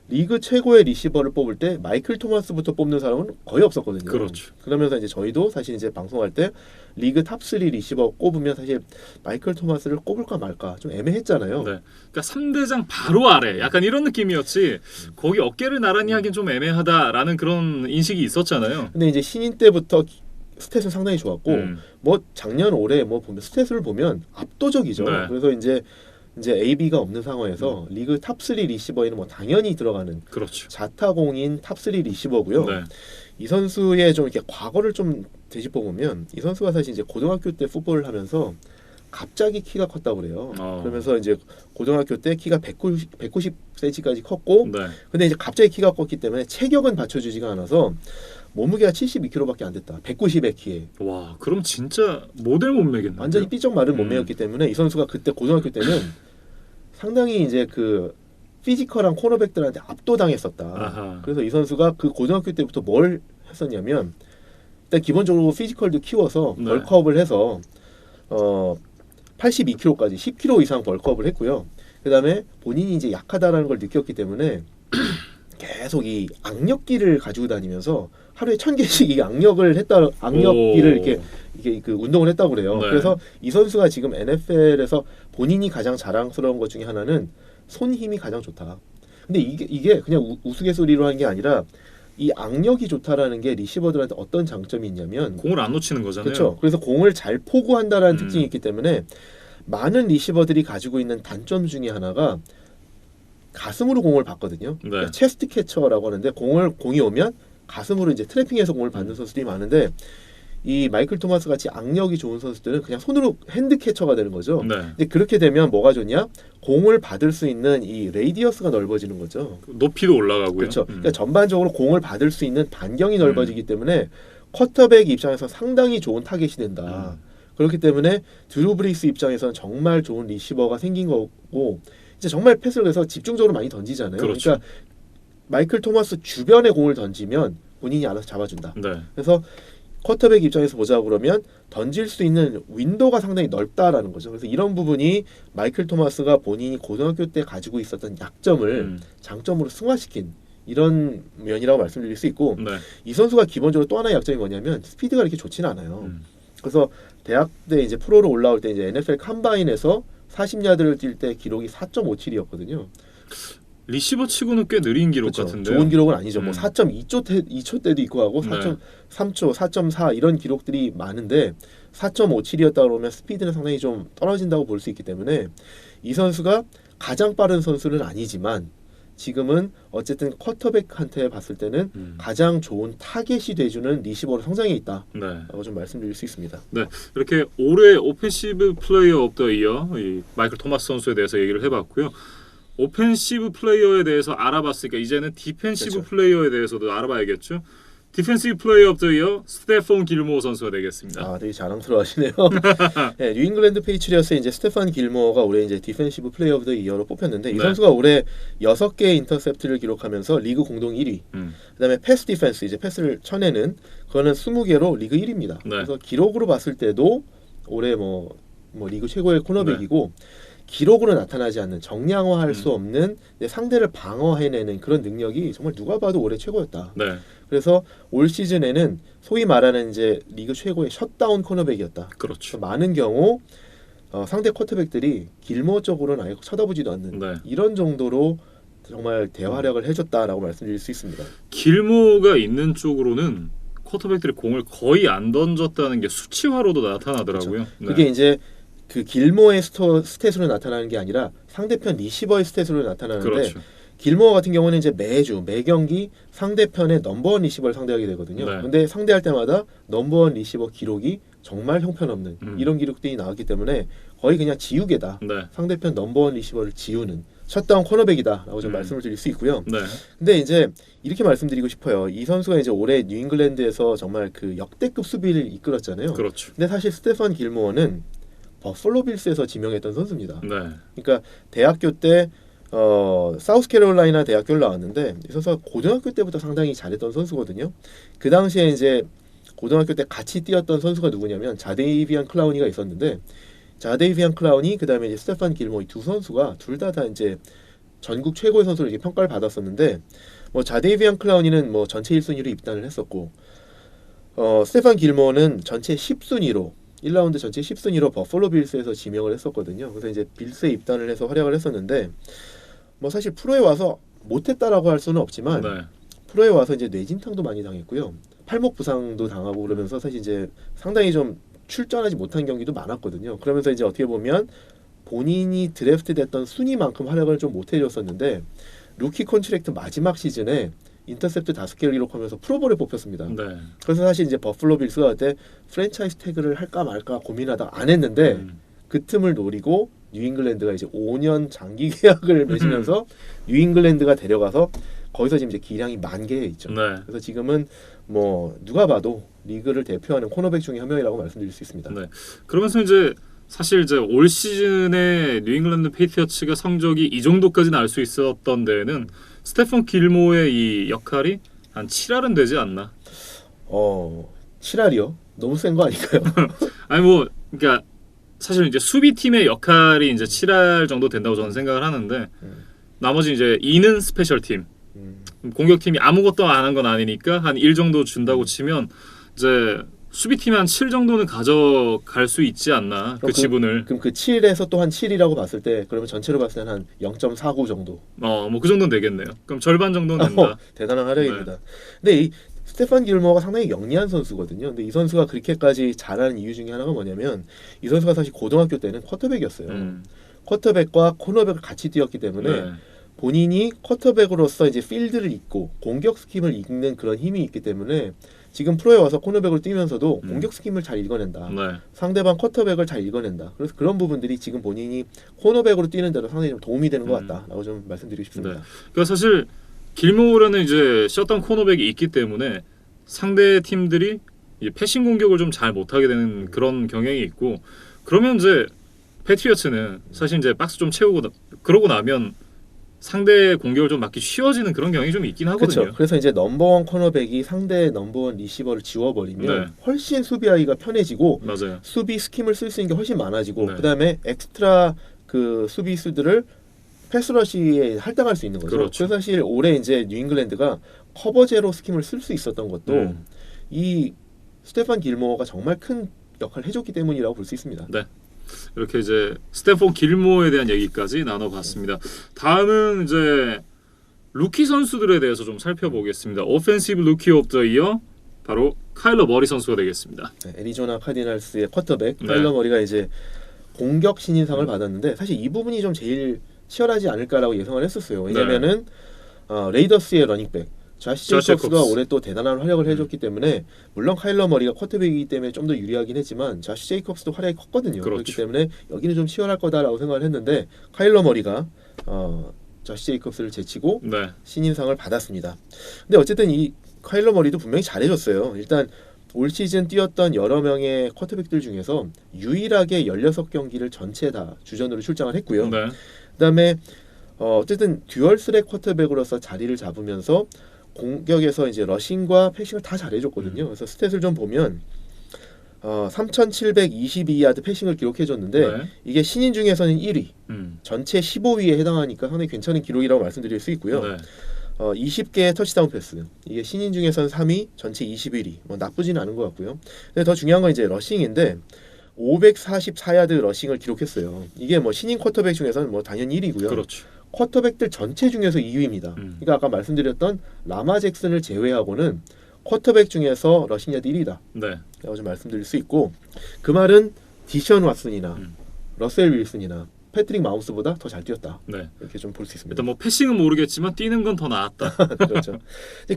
리그 최고의 리시버를 뽑을 때 마이클 토마스부터 뽑는 사람은 거의 없었거든요. 그렇죠. 그러면서 이제 저희도 사실 이제 방송할 때 리그 탑3 리시버 꼽으면 사실 마이클 토마스를 꼽을까 말까 좀 애매했잖아요. 네. 그러니까 3대장 바로 아래 약간 이런 느낌이었지 거기 어깨를 나란히 하긴 좀 애매하다라는 그런 인식이 있었잖아요. 근데 이제 신인 때부터 스탯은 상당히 좋았고 뭐 작년 올해 뭐 보면 스탯을 보면 압도적이죠. 네. 그래서 이제 AB가 없는 상황에서 리그 탑3 리시버에는 뭐 당연히 들어가는 그렇죠. 자타공인 탑3 리시버고요. 네. 이 선수의 좀 이렇게 과거를 좀 되짚어 보면 이 선수가 사실 이제 고등학교 때 풋볼을 하면서 갑자기 키가 컸다고 그래요. 그러면서 이제 고등학교 때 키가 190cm까지 컸고 네. 근데 이제 갑자기 키가 컸기 때문에 체격은 받쳐주지가 않아서 몸무게가 72kg밖에 안 됐다. 190의 키에. 와, 그럼 진짜 모델 몸매겠네. 완전히 삐쩍 마른 몸매였기 때문에 이 선수가 그때 고등학교 때는 상당히 이제 그 피지컬한 코너백들한테 압도당했었다. 아하. 그래서 이 선수가 그 고등학교 때부터 뭘 했었냐면 일단 기본적으로 피지컬도 키워서 네. 벌크업을 해서 82kg까지 10kg 이상 벌크업을 했고요. 그다음에 본인이 이제 약하다라는 걸 느꼈기 때문에 계속 이 악력기를 가지고 다니면서 하루에 1000개씩 이 악력기를 이게 그 운동을 했다고 그래요. 네. 그래서 이 선수가 지금 NFL에서 본인이 가장 자랑스러운 것 중에 하나는 손 힘이 가장 좋다. 근데 이게 그냥 우스갯소리로 하는 게 아니라 이 악력이 좋다라는 게 리시버들한테 어떤 장점이 있냐면 공을 안 놓치는 거잖아요. 그렇죠. 그래서 공을 잘 포구한다라는 특징이 있기 때문에 많은 리시버들이 가지고 있는 단점 중에 하나가 가슴으로 공을 받거든요. 네. 그러니까 체스트 캐쳐라고 하는데 공이 오면 가슴으로 이제 트래핑해서 공을 받는 선수들이 많은데 이 마이클 토마스 같이 악력이 좋은 선수들은 그냥 손으로 핸드 캐쳐가 되는 거죠. 네. 근데 그렇게 되면 뭐가 좋냐? 공을 받을 수 있는 이 레이디어스가 넓어지는 거죠. 높이도 올라가고요. 그렇죠. 그러니까 전반적으로 공을 받을 수 있는 반경이 넓어지기 때문에 쿼터백 입장에서 상당히 좋은 타겟이 된다. 그렇기 때문에 드루 브리스 입장에서는 정말 좋은 리시버가 생긴 거고 이제 정말 패스를 해서 집중적으로 많이 던지잖아요. 그렇죠. 그러니까 마이클 토마스 주변에 공을 던지면 본인이 알아서 잡아준다. 네. 그래서 쿼터백 입장에서 보자 그러면 던질 수 있는 윈도가 상당히 넓다라는 거죠. 그래서 이런 부분이 마이클 토마스가 본인이 고등학교 때 가지고 있었던 약점을 장점으로 승화시킨 이런 면이라고 말씀드릴 수 있고 네. 이 선수가 기본적으로 또 하나의 약점이 뭐냐면 스피드가 이렇게 좋지는 않아요. 그래서 대학 때 이제 프로로 올라올 때 이제 NFL 컴바인에서 40야드를 뛸 때 기록이 4.57이었거든요. 리시버 치고는 꽤 느린 기록 그렇죠. 같은데요. 좋은 기록은 아니죠. 뭐 4.2초 때도 있고 하고 네. 4.3초, 4.4 이런 기록들이 많은데 4.57이었다 그러면 스피드는 상당히 좀 떨어진다고 볼 수 있기 때문에 이 선수가 가장 빠른 선수는 아니지만 지금은 어쨌든 쿼터백한테 봤을 때는 가장 좋은 타겟이 돼주는 리시버로 성장해 있다라고 네. 좀 말씀드릴 수 있습니다. 네, 이렇게 올해 오펜시브 플레이어 오브 더 이어 이 마이클 토마스 선수에 대해서 얘기를 해봤고요. 오펜시브 플레이어에 대해서 알아봤으니까 이제는 디펜시브 그렇죠. 플레이어에 대해서도 알아봐야겠죠. 디펜시브 플레이어 오브 더 이어 스테폰 길모어 선수가 되겠습니다. 아, 되게 자랑스러워하시네요. 네, 뉴잉글랜드 페이트리어스의 이제 스테판 길모어가 올해 이제 디펜시브 플레이어 오브 더 이어로 뽑혔는데 이 네. 선수가 올해 6개의 인터셉트를 기록하면서 리그 공동 1위. 그다음에 패스 디펜스 이제 패스를 쳐내는 그거는 20개로 리그 1위입니다. 네. 그래서 기록으로 봤을 때도 올해 뭐 리그 최고의 코너백이고 기록으로 나타나지 않는 정량화할 수 없는 상대를 방어해내는 그런 능력이 정말 누가 봐도 올해 최고였다. 네, 그래서 올 시즌에는 소위 말하는 이제 리그 최고의 셧다운 코너백이었다. 그렇죠. 많은 경우 상대 쿼터백들이 길모 쪽으로는 아예 쳐다보지도 않는 네. 이런 정도로 정말 대활약을 해줬다라고 말씀드릴 수 있습니다. 길모가 있는 쪽으로는 쿼터백들이 공을 거의 안 던졌다는 게 수치화로도 나타나더라고요. 그렇죠. 네. 그게 이제 그 길모의 스탯으로 나타나는 게 아니라 상대편 리시버의 스탯으로 나타나는데 그렇죠. 길모어 같은 경우는 이제 매 경기 상대편의 넘버원 리시버를 상대하게 되거든요. 네. 근데 상대할 때마다 넘버원 리시버 기록이 정말 형편없는 이런 기록들이 나왔기 때문에 거의 그냥 지우개다. 네. 상대편 넘버원 리시버를 지우는 셧다운 코너백이다라고 좀 말씀을 드릴 수 있고요. 네. 근데 이제 이렇게 말씀드리고 싶어요. 이 선수가 이제 올해 뉴잉글랜드에서 정말 그 역대급 수비를 이끌었잖아요. 그렇죠. 근데 사실 스테판 길모어는 버펄로 빌스에서 지명했던 선수입니다. 네. 그러니까 대학교 때 사우스캐롤라이나 대학교를 나왔는데 이 선수가 고등학교 때부터 상당히 잘했던 선수거든요. 그 당시에 이제 고등학교 때 같이 뛰었던 선수가 누구냐면 자데이비안 클라우니가 있었는데 자데이비안 클라우니 그다음에 이제 스테판 길모 이 두 선수가 둘 다 이제 전국 최고의 선수로 이렇게 평가를 받았었는데 뭐 자데이비안 클라우니는 뭐 전체 1순위로 입단을 했었고 스테판 길모는 전체 10순위로 1라운드 전체 10순위로 버펄로 빌스에서 지명을 했었거든요. 그래서 이제 빌스에 입단을 해서 활약을 했었는데 뭐 사실 프로에 와서 못했다라고 할 수는 없지만 네. 프로에 와서 이제 뇌진탕도 많이 당했고요. 팔목 부상도 당하고 그러면서 사실 이제 상당히 좀 출전하지 못한 경기도 많았거든요. 그러면서 이제 어떻게 보면 본인이 드래프트 됐던 순위만큼 활약을 좀 못 해줬었는데 루키 컨트랙트 마지막 시즌에 인터셉트 5개를 기록하면서 프로볼에 뽑혔습니다. 네. 그래서 사실 이제 버플로 빌스가 그때 프랜차이즈 태그를 할까 말까 고민하다가 안 했는데 그 틈을 노리고 뉴잉글랜드가 이제 5년 장기 계약을 맺으면서 뉴잉글랜드가 데려가서 거기서 지금 이제 기량이 만개에 있죠. 네. 그래서 지금은 뭐 누가 봐도 리그를 대표하는 코너백 중에 한 명이라고 말씀드릴 수 있습니다. 네. 그러면서 이제 사실 이제 올 시즌에 뉴잉글랜드 페이트리어츠가 성적이 이 정도까지는 알 수 있었던 데에는 스테판 길모의 이 역할이 한 7할은 되지 않나? 7할이요? 너무 센 거 아닐까요? 아니 뭐 그러니까 사실 이제 수비팀의 역할이 이제 7할 정도 된다고 저는 생각을 하는데 나머지 이제 2는 스페셜 팀. 공격팀이 아무것도 안 한 건 아니니까 한 1 정도 준다고 치면 이제 수비팀이 한 7 정도는 가져갈 수 있지 않나 그 지분을. 그럼 그 7에서 또 한 7이라고 봤을 때 그러면 전체로 봤을 때는 한 0.49 정도. 뭐 그 정도는 되겠네요. 그럼 절반 정도는 된다. 대단한 활약입니다. 근데 이 스테판 길모어가 상당히 영리한 선수거든요. 근데 이 선수가 그렇게까지 잘하는 이유 중에 하나가 뭐냐면 이 선수가 사실 고등학교 때는 쿼터백이었어요. 쿼터백과 코너백을 같이 뛰었기 때문에 네. 본인이 쿼터백으로서 이제 필드를 잇고 공격 스킴을 읽는 그런 힘이 있기 때문에 지금 프로에 와서 코너백으로 뛰면서도 공격 스킴을 잘 읽어낸다. 네. 상대방 쿼터백을 잘 읽어낸다. 그래서 그런 부분들이 지금 본인이 코너백으로 뛰는 데도 상당히 좀 도움이 되는 것 같다라고 좀 말씀드리고 싶습니다. 네. 그러니까 사실 길모어라는 이제 셧다운 코너백이 있기 때문에 상대 팀들이 이제 패싱 공격을 좀 잘 못하게 되는 그런 경향이 있고 그러면 이제 패트리어츠는 사실 이제 박스 좀 채우고 그러고 나면 상대 공격을 좀 막기 쉬워지는 그런 경향이 좀 있긴 하거든요. 그렇죠. 그래서 이제 넘버원 코너백이 상대 넘버원 리시버를 지워버리면 네. 훨씬 수비하기가 편해지고 맞아요. 수비 스킴을 쓸 수 있는 게 훨씬 많아지고 네. 그다음에 엑스트라 그 수비수들을 패스러시에 할당할 수 있는 거죠. 그렇죠. 그래서 사실 올해 이제 뉴잉글랜드가 커버제로 스킴을 쓸 수 있었던 것도 이 스테판 길모어가 정말 큰 역할을 해줬기 때문이라고 볼 수 있습니다. 네. 이렇게 이제 스테판 길모어에 대한 얘기까지 나눠봤습니다. 다음은 이제 루키 선수들에 대해서 좀 살펴보겠습니다. 오펜시브 루키 오브 더 이어 바로 카일러 머리 선수가 되겠습니다. 네, 애리조나 카디널스의 쿼터백 네. 카일러 머리가 이제 공격 신인상을 받았는데 사실 이 부분이 좀 제일 치열하지 않을까라고 예상을 했었어요. 왜냐면은 레이더스의 러닝백 자시 제이콥스가 올해 또 대단한 활약을 해줬기 때문에 물론 카일러 머리가 쿼터백이기 때문에 좀 더 유리하긴 했지만 자시 제이콥스도 활약이 컸거든요. 그렇죠. 그렇기 때문에 여기는 좀 치열할 거다라고 생각을 했는데 카일러 머리가 자시 제이콥스를 제치고 네. 신인상을 받았습니다. 근데 어쨌든 이 카일러 머리도 분명히 잘해줬어요. 일단 올 시즌 뛰었던 여러 명의 쿼터백들 중에서 유일하게 16경기를 전체 다 주전으로 출장을 했고요. 네. 그다음에 어쨌든 듀얼 스랙 쿼터백으로서 자리를 잡으면서 공격에서 이제 러싱과 패싱을 다 잘해줬거든요. 그래서 스탯을 좀 보면 3,722야드 패싱을 기록해줬는데 네. 이게 신인 중에서는 1위, 전체 15위에 해당하니까 상당히 괜찮은 기록이라고 말씀드릴 수 있고요. 네. 20개의 터치다운 패스, 이게 신인 중에서는 3위, 전체 21위, 뭐 나쁘지는 않은 것 같고요. 근데 더 중요한 건 이제 러싱인데 544야드 러싱을 기록했어요. 이게 뭐 신인 쿼터백 중에서는 뭐 당연히 1위고요. 그렇죠. 쿼터백들 전체 중에서 2위입니다. 그러니까 아까 말씀드렸던 라마 잭슨을 제외하고는 쿼터백 중에서 러싱 야드 1위다. 네. 라고 좀 말씀드릴 수 있고 그 말은 디션 왓슨이나 러셀 윌슨이나 패트릭 마우스보다 더 잘 뛰었다. 네. 이렇게 좀 볼 수 있습니다. 일단 뭐 패싱은 모르겠지만 뛰는 건 더 나았다. 그렇죠.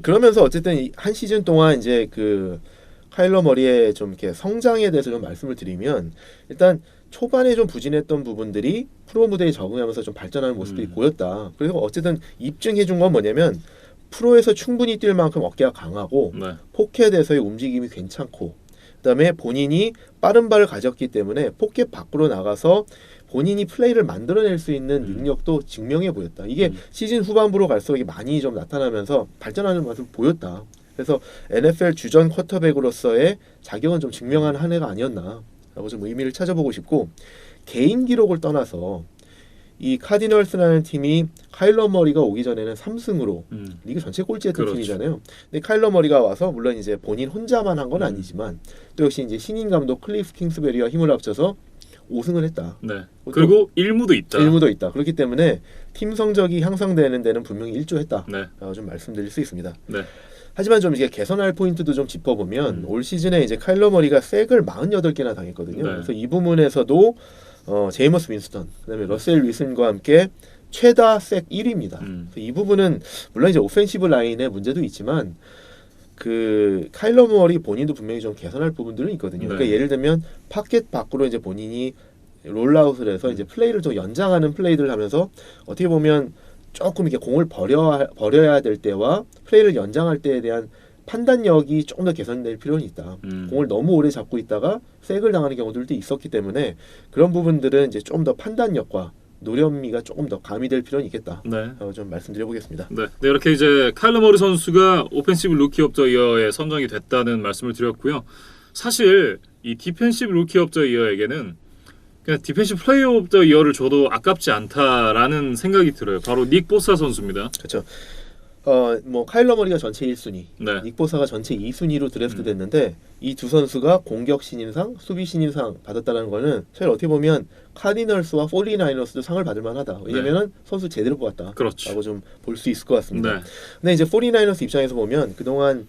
그러면서 어쨌든 한 시즌 동안 이제 그 카일러 머리의 좀 이렇게 성장에 대해서 좀 말씀을 드리면 일단 초반에 좀 부진했던 부분들이 프로 무대에 적응하면서 좀 발전하는 모습들이 보였다. 그래서 어쨌든 입증해 준 건 뭐냐면 프로에서 충분히 뛸 만큼 어깨가 강하고 네. 포켓에서의 움직임이 괜찮고 그다음에 본인이 빠른 발을 가졌기 때문에 포켓 밖으로 나가서 본인이 플레이를 만들어낼 수 있는 능력도 증명해 보였다. 이게 시즌 후반부로 갈수록 이게 많이 좀 나타나면서 발전하는 모습을 보였다. 그래서 NFL 주전 쿼터백으로서의 자격은 좀 증명한 한 해가 아니었나라고 좀 의미를 찾아보고 싶고 개인 기록을 떠나서 이 카디널스라는 팀이 카일러 머리가 오기 전에는 3승으로 리그 전체 꼴찌했던 그렇죠. 팀이잖아요. 근데 카일러 머리가 와서 물론 이제 본인 혼자만 한 건 아니지만 또 역시 이제 신인 감독 클리프 킹스베리와 힘을 합쳐서 5승을 했다. 네. 그리고 1무도 있다. 1무도 있다. 그렇기 때문에 팀 성적이 향상되는 데는 분명히 일조했다. 네. 좀 말씀드릴 수 있습니다. 네. 하지만 좀 이제 개선할 포인트도 좀 짚어보면 올 시즌에 이제 카일러 머리가 색을 48개나 당했거든요. 네. 그래서 이 부분에서도 제이머스 윈스턴, 그다음에 러셀 윌슨과 함께 최다 색 1위입니다. 이 부분은 물론 이제 오펜시브 라인의 문제도 있지만 그 카일러 머리 본인도 분명히 좀 개선할 부분들은 있거든요. 네. 그러니까 예를 들면 파켓 밖으로 이제 본인이 롤아웃을 해서 이제 플레이를 좀 연장하는 플레이들을 하면서 어떻게 보면 조금 이렇게 공을 버려야 될 때와 플레이를 연장할 때에 대한 판단력이 조금 더 개선될 필요는 있다. 공을 너무 오래 잡고 있다가 색을 당하는 경우들도 있었기 때문에 그런 부분들은 이제 좀 더 판단력과 노련미가 조금 더 가미될 필요는 있겠다. 네. 좀 말씀드려 보겠습니다. 네. 네, 이렇게 이제 카일러 머리 선수가 오펜시브 루키 오브 더 이어에 선정이 됐다는 말씀을 드렸고요. 사실 이 디펜시브 루키 오브 더 이어에게는 그냥 디펜시브 플레이어 오브 더 이어를 줘도 아깝지 않다라는 생각이 들어요. 바로 닉 보사 선수입니다. 그렇죠. 뭐 카일러 머리가 전체 1순위, 네. 닉 보사가 전체 2순위로 드래프트 됐는데 이 두 선수가 공격 신인상, 수비 신인상 받았다는 거는 사실 어떻게 보면 카디널스와 49ers도 상을 받을 만하다. 왜냐면은 선수 제대로 뽑았다. 그렇죠. 라고 좀 볼 수 있을 것 같습니다. 네. 근데 이제 49ers 입장에서 보면 그동안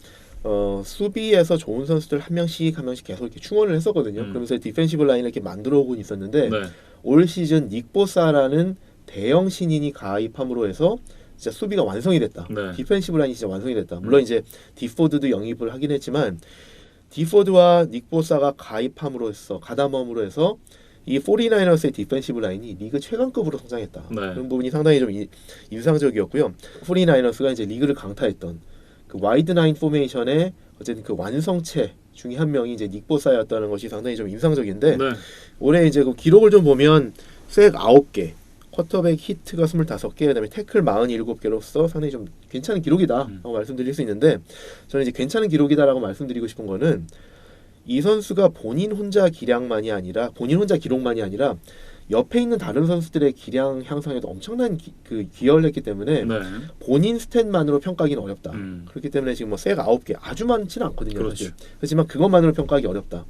수비에서 좋은 선수들 한 명씩 계속 이렇게 충원을 했었거든요. 그러면서 디펜시브 라인을 이렇게 만들어 오고 있었는데 네. 올 시즌 닉 보사라는 대형 신인이 가입함으로 해서 진짜 수비가 완성이 됐다. 네. 디펜시브 라인이 진짜 완성이 됐다. 물론 이제 디포드도 영입을 하긴 했지만 디포드와 닉 보사가 가담함으로 해서 이 49ers의 디펜시브 라인이 리그 최강급으로 성장했다. 네. 그런 부분이 상당히 좀 인상적이었고요. 49ers가 이제 리그를 강타했던 그 와이드 나인 포메이션의 어쨌든 그 완성체 중에 한 명이 이제 닉 보사였다는 것이 상당히 좀 인상적인데 네. 올해 이제 그 기록을 좀 보면 색 9개, 쿼터백 히트가 25개, 그다음에 태클 47개로서 상당히 좀 괜찮은 기록이다라고 말씀드릴 수 있는데 저는 이제 괜찮은 기록이다라고 말씀드리고 싶은 거는 이 선수가 본인 혼자 기록만이 아니라 옆에 있는 다른 선수들의 기량 향상에도 엄청난 기여를 했기 때문에 네. 본인 스탯만으로 평가하기는 어렵다. 그렇기 때문에 지금 뭐 색 9개 아주 많지는 않거든요. 그렇죠. 사실. 하지만 그것만으로 평가하기 어렵다.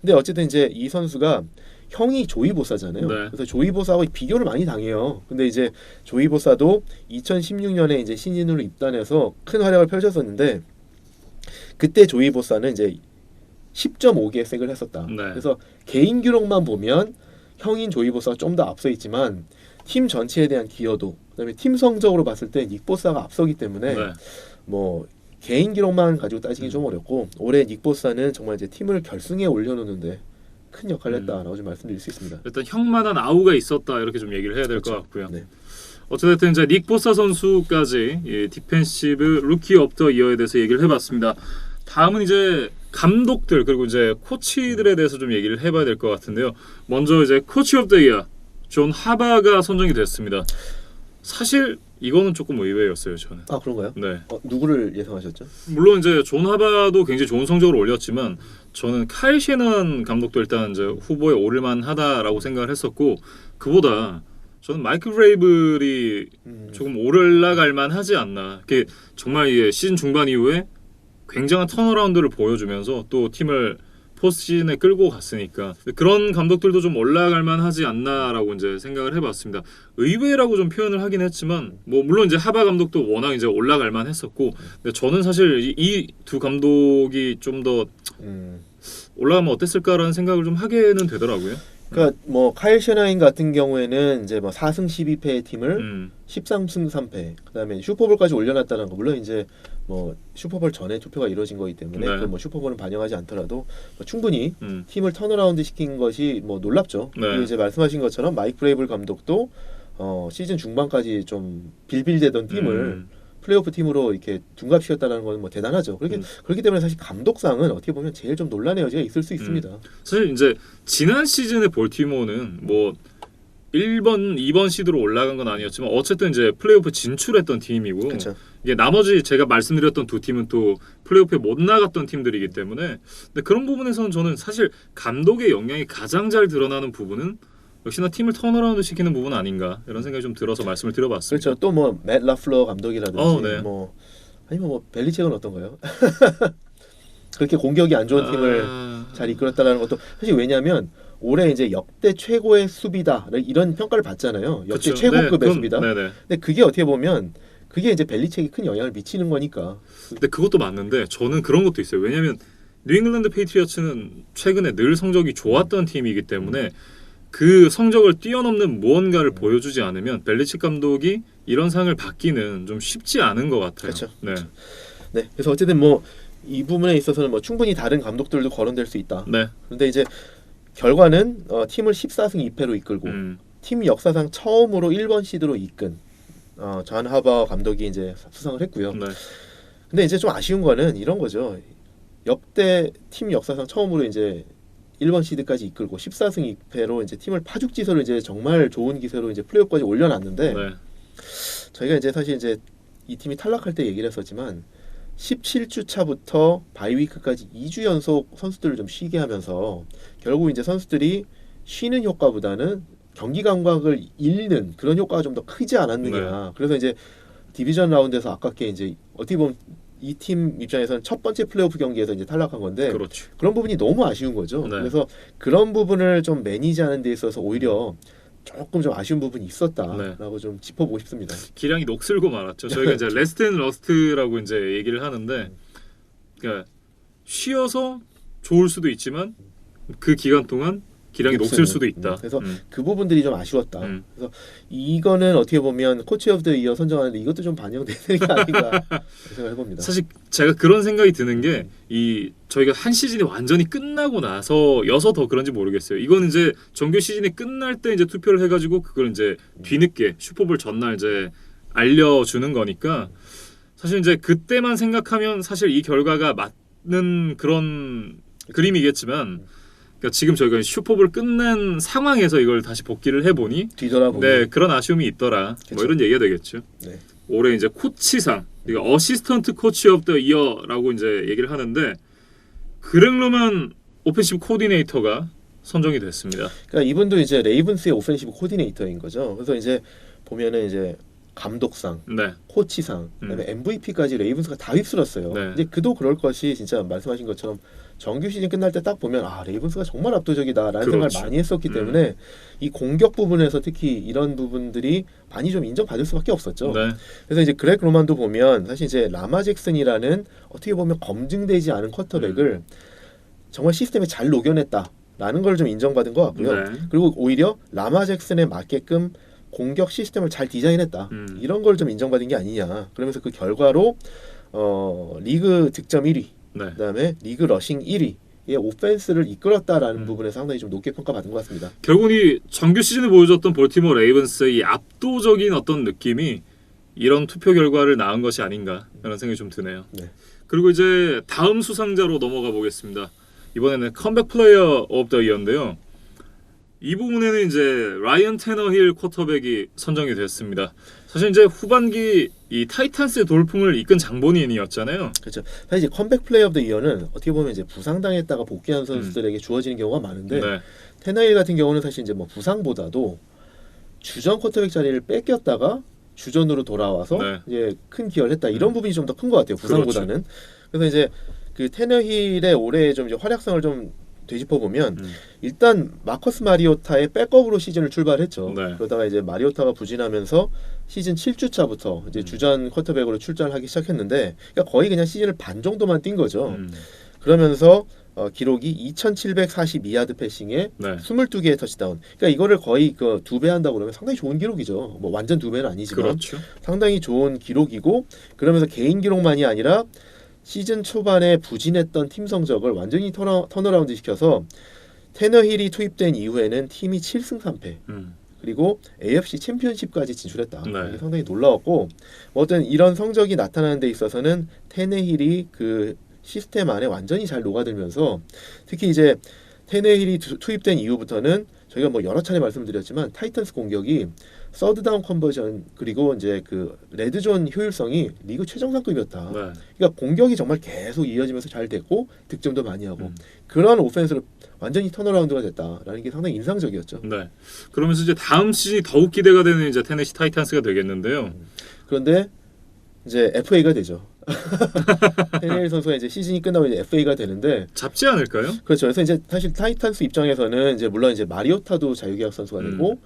근데 어쨌든 이제 이 선수가 형이 조이 보사잖아요. 네. 그래서 조이 보사하고 비교를 많이 당해요. 근데 이제 조이 보사도 2016년에 이제 신인으로 입단해서 큰 활약을 펼쳤었는데 그때 조이 보사는 이제 10.5개의 색을 했었다. 네. 그래서 개인 기록만 보면 형인 조이 보사가 좀 더 앞서 있지만 팀 전체에 대한 기여도 그다음에 팀 성적으로 봤을 때 닉 보사가 앞서기 때문에 네. 뭐 개인 기록만 가지고 따지기 좀 어렵고 올해 닉 보사는 정말 이제 팀을 결승에 올려놓는데 큰 역할을 했다라고 좀 말씀드릴 수 있습니다. 일단 형만한 아우가 있었다 이렇게 좀 얘기를 해야 될 것 그렇죠. 같고요. 네. 어쨌든 이제 닉 보사 선수까지 디펜시브 루키 오브 더 이어에 대해서 얘기를 해봤습니다. 다음은 이제 감독들 그리고 이제 코치들에 대해서 좀 얘기를 해봐야 될 것 같은데요. 먼저 이제 코치 오브 더 이어 존 하바가 선정이 됐습니다. 사실 이거는 조금 의외였어요, 저는. 아 그런가요? 네. 누구를 예상하셨죠? 물론 이제 존 하바도 굉장히 좋은 성적을 올렸지만 저는 카일 셰넌 감독도 일단 이제 후보에 오를 만하다라고 생각을 했었고 그보다 저는 마이클 브레이블이 조금 올라갈 만하지 않나. 정말 이게 시즌 중반 이후에 굉장한 턴어라운드를 보여주면서 또 팀을 포스트시즌에 끌고 갔으니까 그런 감독들도 좀 올라갈 만하지 않나라고 이제 생각을 해봤습니다. 의외라고 좀 표현을 하긴 했지만 뭐 물론 이제 하바 감독도 워낙 이제 올라갈 만했었고 근데 저는 사실 이 두 감독이 좀 더 올라가면 어땠을까라는 생각을 좀 하게는 되더라고요. 그러니까 뭐 카일 셔나인 같은 경우에는 이제 뭐 4승 12패의 팀을 13승 3패, 그다음에 슈퍼볼까지 올려놨다는 거. 물론 이제 뭐 슈퍼볼 전에 투표가 이루어진 거기 때문에 네. 그걸 뭐 슈퍼볼은 반영하지 않더라도 뭐 충분히 팀을 턴어라운드 시킨 것이 뭐 놀랍죠. 네. 그리고 이제 말씀하신 것처럼 마이크 브레이블 감독도 시즌 중반까지 좀 빌빌대던 팀을 플레이오프 팀으로 이렇게 둔갑시켰다는 건 뭐 대단하죠. 그렇기 때문에 사실 감독상은 어떻게 보면 제일 좀 논란의 여지가 있을 수 있습니다. 사실 이제 지난 시즌의 볼티모어는 뭐 1번, 2번 시드로 올라간 건 아니었지만 어쨌든 이제 플레이오프 진출했던 팀이고 그쵸. 이게 나머지 제가 말씀드렸던 두 팀은 또 플레이오프에 못 나갔던 팀들이기 때문에 근데 그런 부분에서는 저는 사실 감독의 역량이 가장 잘 드러나는 부분은 역시나 팀을 턴어라운드 시키는 부분 아닌가 이런 생각이 좀 들어서 말씀을 드려봤습니다. 그렇죠. 또 뭐 맷 라플러 감독이라든지 네. 뭐 아니면 뭐 벨리책은 어떤가요? 그렇게 공격이 안 좋은 팀을 잘 이끌었다라는 것도 사실 왜냐하면 올해 이제 역대 최고의 수비다 이런 평가를 받잖아요. 역대 그쵸. 최고급의 네, 수비다. 네네. 근데 그게 어떻게 보면 그게 이제 벨리책이 큰 영향을 미치는 거니까. 근데 그것도 맞는데 저는 그런 것도 있어요. 왜냐하면 뉴잉글랜드 페이트리어츠는 최근에 늘 성적이 좋았던 팀이기 때문에 그 성적을 뛰어넘는 무언가를 보여주지 않으면 벨리책 감독이 이런 상을 받기는 좀 쉽지 않은 것 같아요. 그렇죠. 네. 네. 그래서 어쨌든 뭐 이 부분에 있어서는 뭐 충분히 다른 감독들도 거론될 수 있다. 네. 그런데 이제 결과는 팀을 14승 2패로 이끌고 팀 역사상 처음으로 1번 시드로 이끈 존 하버 감독이 이제 수상을 했고요. 네. 근데 이제 좀 아쉬운 거는 이런 거죠. 역대 팀 역사상 처음으로 이제 1번 시드까지 이끌고 14승 2패로 이제 팀을 파죽지세로 이제 정말 좋은 기세로 이제 플레이오프까지 올려놨는데 네. 저희가 이제 사실 이제 이 팀이 탈락할 때 얘기를 했었지만 17주 차부터 바이위크까지 2주 연속 선수들을 좀 쉬게 하면서 결국 이제 선수들이 쉬는 효과보다는 경기 감각을 잃는 그런 효과가 좀 더 크지 않았느냐. 네. 그래서 이제 디비전 라운드에서 아깝게 이제 어떻게 보면 이 팀 입장에서는 첫 번째 플레이오프 경기에서 이제 탈락한 건데 그렇죠. 그런 부분이 너무 아쉬운 거죠. 네. 그래서 그런 부분을 좀 매니지하는 데 있어서 오히려 조금 좀 아쉬운 부분이 있었다라고 좀 짚어보고 싶습니다. 기량이 녹슬고 말았죠. 저희가 이제 레스트 앤 러스트라고 이제 얘기를 하는데 그러니까 쉬어서 좋을 수도 있지만 그 기간 동안 기량이 녹슬 수도 있다. 그래서 그 부분들이 좀 아쉬웠다. 그래서 이거는 어떻게 보면 코치 오브 더 이어 선정하는데 이것도 좀 반영되는 게 아닌가 생각을 해봅니다. 사실 제가 그런 생각이 드는 게 이 저희가 한 시즌이 완전히 끝나고 나서여서 더 그런지 모르겠어요. 이건 이제 정규 시즌이 끝날 때 이제 투표를 해가지고 그걸 이제 뒤늦게 슈퍼볼 전날 이제 알려주는 거니까 사실 이제 그때만 생각하면 사실 이 결과가 맞는 그런 그림이겠지만. 그러니까 지금 저희가 슈퍼볼 끝난 상황에서 이걸 다시 복귀를 해보니 뒤돌아보면 네 그런 아쉬움이 있더라. 그쵸. 뭐 이런 얘기가 되겠죠. 네. 올해 이제 코치상 이거 어시스턴트 코치 오브 더 이어라고 이제 얘기를 하는데 그렉 로만 오펜시브 코디네이터가 선정이 됐습니다. 그러니까 이분도 이제 레이븐스의 오펜시브 코디네이터인 거죠. 그래서 이제 보면은 이제 감독상, 네. 코치상, 그다음에 MVP까지 레이븐스가 다 휩쓸었어요. 네. 이제 그도 그럴 것이 진짜 말씀하신 것처럼 정규 시즌 끝날 때 딱 보면 레이븐스가 정말 압도적이다라는 그렇죠. 생각을 많이 했었기 때문에 이 공격 부분에서 특히 이런 부분들이 많이 좀 인정받을 수밖에 없었죠. 네. 그래서 이제 그렉 로만도 보면 사실 이제 라마 잭슨이라는 어떻게 보면 검증되지 않은 쿼터백을 정말 시스템에 잘 녹여냈다라는 걸 좀 인정받은 것 같고요. 네. 그리고 오히려 라마 잭슨에 맞게끔 공격 시스템을 잘 디자인했다. 이런 걸 좀 인정받은 게 아니냐. 그러면서 그 결과로 리그 득점 1위, 네. 그다음에 리그 러싱 1위의 오펜스를 이끌었다라는 부분에서 상당히 좀 높게 평가받은 것 같습니다. 결국은 이 정규 시즌에 보여줬던 볼티모어 레이븐스의 이 압도적인 어떤 느낌이 이런 투표 결과를 낳은 것이 아닌가 라는 생각이 좀 드네요. 네. 그리고 이제 다음 수상자로 넘어가 보겠습니다. 이번에는 컴백 플레이어 오브 더 이어인데요. 이 부분에는 이제 라이언 테너힐 쿼터백이 선정이 됐습니다. 사실 이제 후반기 이 타이탄스의 돌풍을 이끈 장본인이었잖아요. 그렇죠. 사실 이제 컴백 플레이어 오브 더 이어는 어떻게 보면 이제 부상당했다가 복귀한 선수들에게 주어지는 경우가 많은데 네. 테너힐 같은 경우는 사실 이제 뭐 부상보다도 주전 쿼터백 자리를 뺏겼다가 주전으로 돌아와서 네. 이제 큰 기여를 했다. 이런 부분이 좀 더 큰 것 같아요. 부상보다는. 그렇죠. 그래서 이제 그 테너힐의 올해 좀 이제 활약상을 좀 되짚어 보면 일단 마커스 마리오타의 백업으로 시즌을 출발했죠. 네. 그러다가 이제 마리오타가 부진하면서 시즌 7주차부터 이제 주전 쿼터백으로 출전하기 시작했는데 그러니까 거의 그냥 시즌을 반 정도만 뛴 거죠. 그러면서 기록이 2,742야드 패싱에 네. 22개의 터치다운. 그러니까 이거를 거의 그 2배 한다고 그러면 상당히 좋은 기록이죠. 뭐 완전 2배는 아니지만 그렇죠. 상당히 좋은 기록이고 그러면서 개인 기록만이 아니라 시즌 초반에 부진했던 팀 성적을 완전히 턴어라운드 시켜서 테너힐이 투입된 이후에는 팀이 7승 3패. 그리고 AFC 챔피언십까지 진출했다. 네. 이게 상당히 놀라웠고 어떤 이런 성적이 나타나는 데 있어서는 테네힐이 그 시스템 안에 완전히 잘 녹아들면서 특히 이제 테네힐이 투입된 이후부터는 저희가 뭐 여러 차례 말씀드렸지만 타이탄스 공격이 서드다운 컨버전 그리고 이제 그 레드존 효율성이 리그 최정상급이었다. 네. 그러니까 공격이 정말 계속 이어지면서 잘 됐고 득점도 많이 하고 그런 오펜스로 완전히 턴어라운드가 됐다라는 게 상당히 인상적이었죠. 네. 그러면서 이제 다음 시즌이 더욱 기대가 되는 이제 테네시 타이탄스가 되겠는데요. 그런데 이제 FA가 되죠. 테네힐 선수가 이제 시즌이 끝나고 이제 FA가 되는데 잡지 않을까요? 그렇죠. 그래서 이제 사실 타이탄스 입장에서는 이제 물론 이제 마리오타도 자유계약 선수가 되고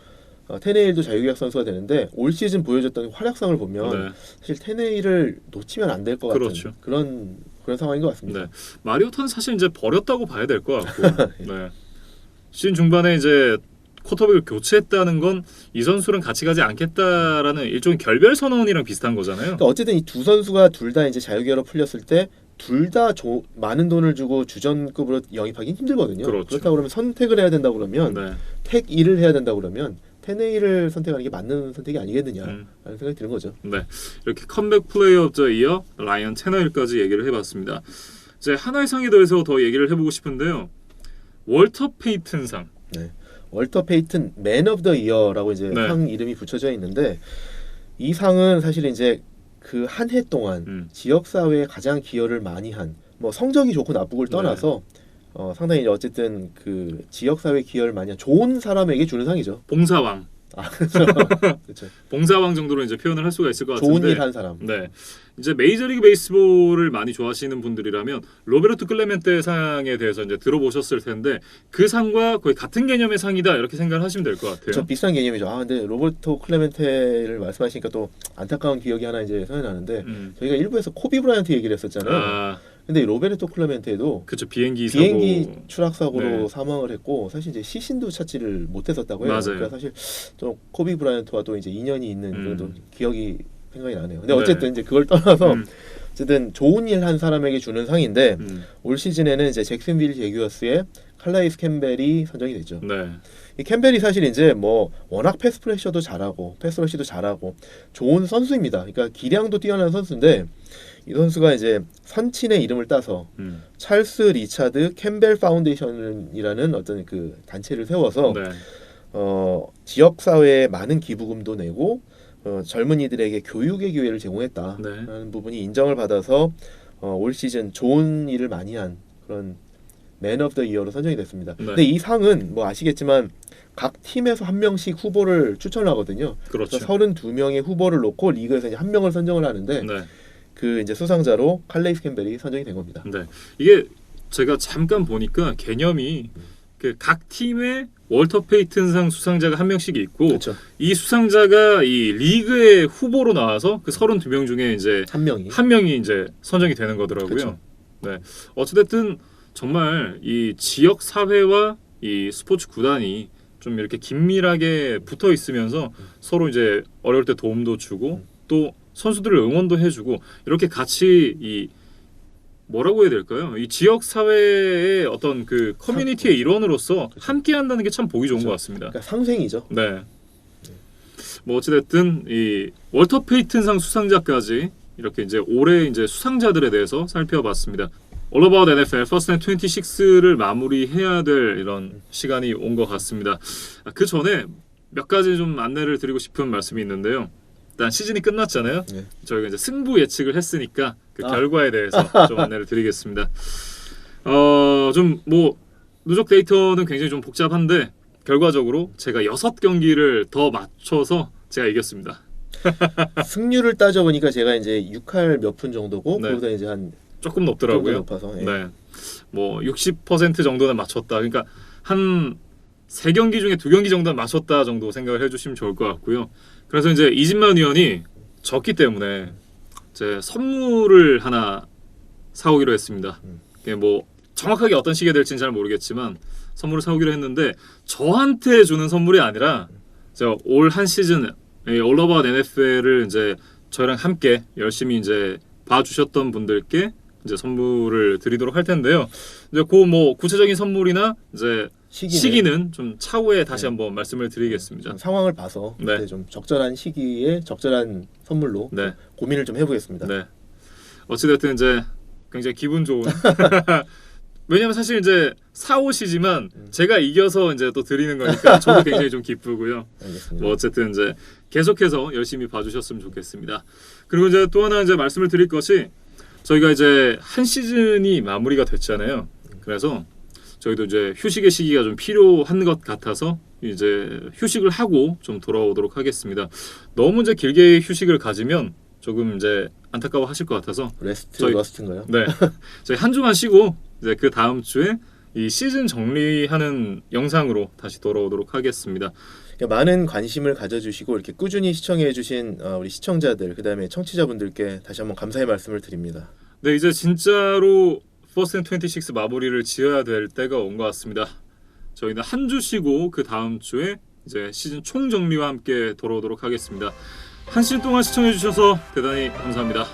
테네힐도 자유계약 선수가 되는데 올 시즌 보여줬던 활약상을 보면 네. 사실 테네힐을 놓치면 안 될 것 같은 그렇죠. 그런 상황인 것 같습니다. 네. 마리오타는 사실 이제 버렸다고 봐야 될 것 같고. 네. 시즌 중반에 이제 쿼터백을 교체했다는 건 이 선수랑 같이 가지 않겠다라는 일종의 결별 선언이랑 비슷한 거잖아요. 그러니까 어쨌든 이 두 선수가 둘 다 이제 자유계약으로 풀렸을 때 둘 다 많은 돈을 주고 주전급으로 영입하기는 힘들거든요. 그렇죠. 그렇다고 그러면 선택을 해야 된다고 그러면 네. 택 1을 해야 된다고 그러면 테네힐을 선택하는 게 맞는 선택이 아니겠느냐라는 생각이 드는 거죠. 네. 이렇게 컴백 플레이어 오브 더 이어 라이언 테너힐까지 얘기를 해봤습니다. 이제 하나의 상에 대해서 더 얘기를 해보고 싶은데요. 월터 페이튼상. 네. 월터 페이튼 맨 오브 더 이어라고 이제 네. 상 이름이 붙여져 있는데 이 상은 사실 이제 그 한 해 동안 지역 사회에 가장 기여를 많이 한 뭐 성적이 좋고 나쁘고를 떠나서 상당히 어쨌든 그 지역 사회 기여를 많이 한 좋은 사람에게 주는 상이죠. 봉사왕. 그렇죠. 그렇죠. 봉사왕 정도로 이제 표현을 할 수가 있을 것 같은데. 좋은 일 한 사람. 네. 이제 메이저리그 베이스볼을 많이 좋아하시는 분들이라면 로베르토 클레멘테 상에 대해서 이제 들어보셨을 텐데 그 상과 거의 같은 개념의 상이다 이렇게 생각을 하시면 될 것 같아요. 그렇죠. 비슷한 개념이죠. 근데 로베르토 클레멘테를 말씀하시니까 또 안타까운 기억이 하나 이제 생각나는데 저희가 일부에서 코비 브라이언트 얘기를 했었잖아요. 근데 로베르토 클레멘테도 그렇죠. 비행기 추락 사고로 네. 사망을 했고 사실 이제 시신도 찾지를 못했었다고 해요. 맞아요. 그러니까 사실 좀 코비 브라이언트와 또 이제 인연이 있는 그런 기억이 생각이 나네요. 근데 어쨌든 이제 그걸 떠나서 어쨌든 좋은 일 한 사람에게 주는 상인데 올 시즌에는 이제 잭슨빌 제규어스의 칼라이스 캠벨이 선정이 됐죠. 네. 이 캠벨이 사실 이제 뭐 워낙 패스 프레셔도 잘하고 패스 러시도 잘하고 좋은 선수입니다. 그러니까 기량도 뛰어난 선수인데 이 선수가 이제 선친의 이름을 따서 찰스 리차드 캠벨 파운데이션이라는 어떤 그 단체를 세워서 네. 지역 사회에 많은 기부금도 내고 젊은이들에게 교육의 기회를 제공했다라는 네. 부분이 인정을 받아서 올 시즌 좋은 일을 많이 한 그런 맨 오브 더 이어로 선정이 됐습니다. 네. 근데 이 상은 뭐 아시겠지만 각 팀에서 한 명씩 후보를 추천하거든요. 그렇죠. 그래서 32명의 후보를 놓고 리그에서 이제 한 명을 선정을 하는데 네. 그 이제 수상자로 칼레이스 캠벨이 선정이 된 겁니다. 네. 이게 제가 잠깐 보니까 개념이 그 각 팀의 월터 페이튼상 수상자가 한 명씩 있고 그렇죠. 이 수상자가 이 리그의 후보로 나와서 그 32명 중에 이제 한 명이 이제 선정이 되는 거더라고요. 그렇죠. 네. 어찌됐든 정말 이 지역 사회와 이 스포츠 구단이 좀 이렇게 긴밀하게 붙어 있으면서 서로 이제 어려울 때 도움도 주고 또 선수들을 응원도 해주고 이렇게 같이 이 뭐라고 해야 될까요? 이 지역 사회의 어떤 그 커뮤니티의 일원으로서 그렇죠. 함께 한다는 게 참 보기 좋은 것 같습니다. 그러니까 상생이죠. 네. 뭐 어찌됐든 이 월터 페이튼상 수상자까지 이렇게 이제 올해 이제 수상자들에 대해서 살펴봤습니다. All About NFL First and 26를 마무리해야 될 이런 시간이 온 것 같습니다. 그 전에 몇 가지 좀 안내를 드리고 싶은 말씀이 있는데요. 일단 시즌이 끝났잖아요. 네. 저희가 이제 승부 예측을 했으니까 그 결과에 대해서 좀 안내를 드리겠습니다. 좀 뭐 누적 데이터는 굉장히 좀 복잡한데 결과적으로 제가 6경기를 더 맞춰서 제가 이겼습니다. 승률을 따져보니까 제가 이제 6할 몇 푼 정도고 네. 그보다 이제 한 조금 높더라고요. 높아서 네. 뭐 60% 정도는 맞췄다. 그러니까 한 3경기 중에 2경기 정도는 맞췄다 정도 생각을 해주시면 좋을 것 같고요. 그래서 이제 이진만 위원이 졌기 때문에 제 선물을 하나 사오기로 했습니다. 그게 뭐 정확하게 어떤 시기가 될지는 잘 모르겠지만 선물을 사오기로 했는데 저한테 주는 선물이 아니라 제가 올 한 시즌 All About NFL을 이제 저랑 함께 열심히 이제 봐주셨던 분들께 이제 선물을 드리도록 할 텐데요. 이제 그 뭐 구체적인 선물이나 이제 시기는 좀 차후에 다시 한번 말씀을 드리겠습니다. 상황을 봐서 네. 좀 적절한 시기에 적절한 선물로 네. 고민을 좀 해보겠습니다. 네. 어찌됐든 이제 굉장히 기분 좋은. 왜냐면 사실 이제 사오시지만 제가 이겨서 이제 또 드리는 거니까 저도 굉장히 좀 기쁘고요. 알겠습니다. 뭐 어쨌든 이제 계속해서 열심히 봐주셨으면 좋겠습니다. 그리고 이제 또 하나 이제 말씀을 드릴 것이 저희가 이제 한 시즌이 마무리가 됐잖아요. 그래서 저희도 이제 휴식의 시기가 좀 필요한 것 같아서 이제 휴식을 하고 좀 돌아오도록 하겠습니다. 너무 이제 길게 휴식을 가지면 조금 이제 안타까워하실 것 같아서 러스트인가요? 네, 저희 한 주만 쉬고 이제 그 다음 주에 이 시즌 정리하는 영상으로 다시 돌아오도록 하겠습니다. 많은 관심을 가져주시고 이렇게 꾸준히 시청해주신 우리 시청자들 그다음에 청취자분들께 다시 한번 감사의 말씀을 드립니다. 네, 이제 진짜로 First and 26 마무리를 지어야 될 때가 온 것 같습니다. 저희는 한 주 쉬고 그 다음 주에 이제 시즌 총정리와 함께 돌아오도록 하겠습니다. 한 시즌 동안 시청해주셔서 대단히 감사합니다.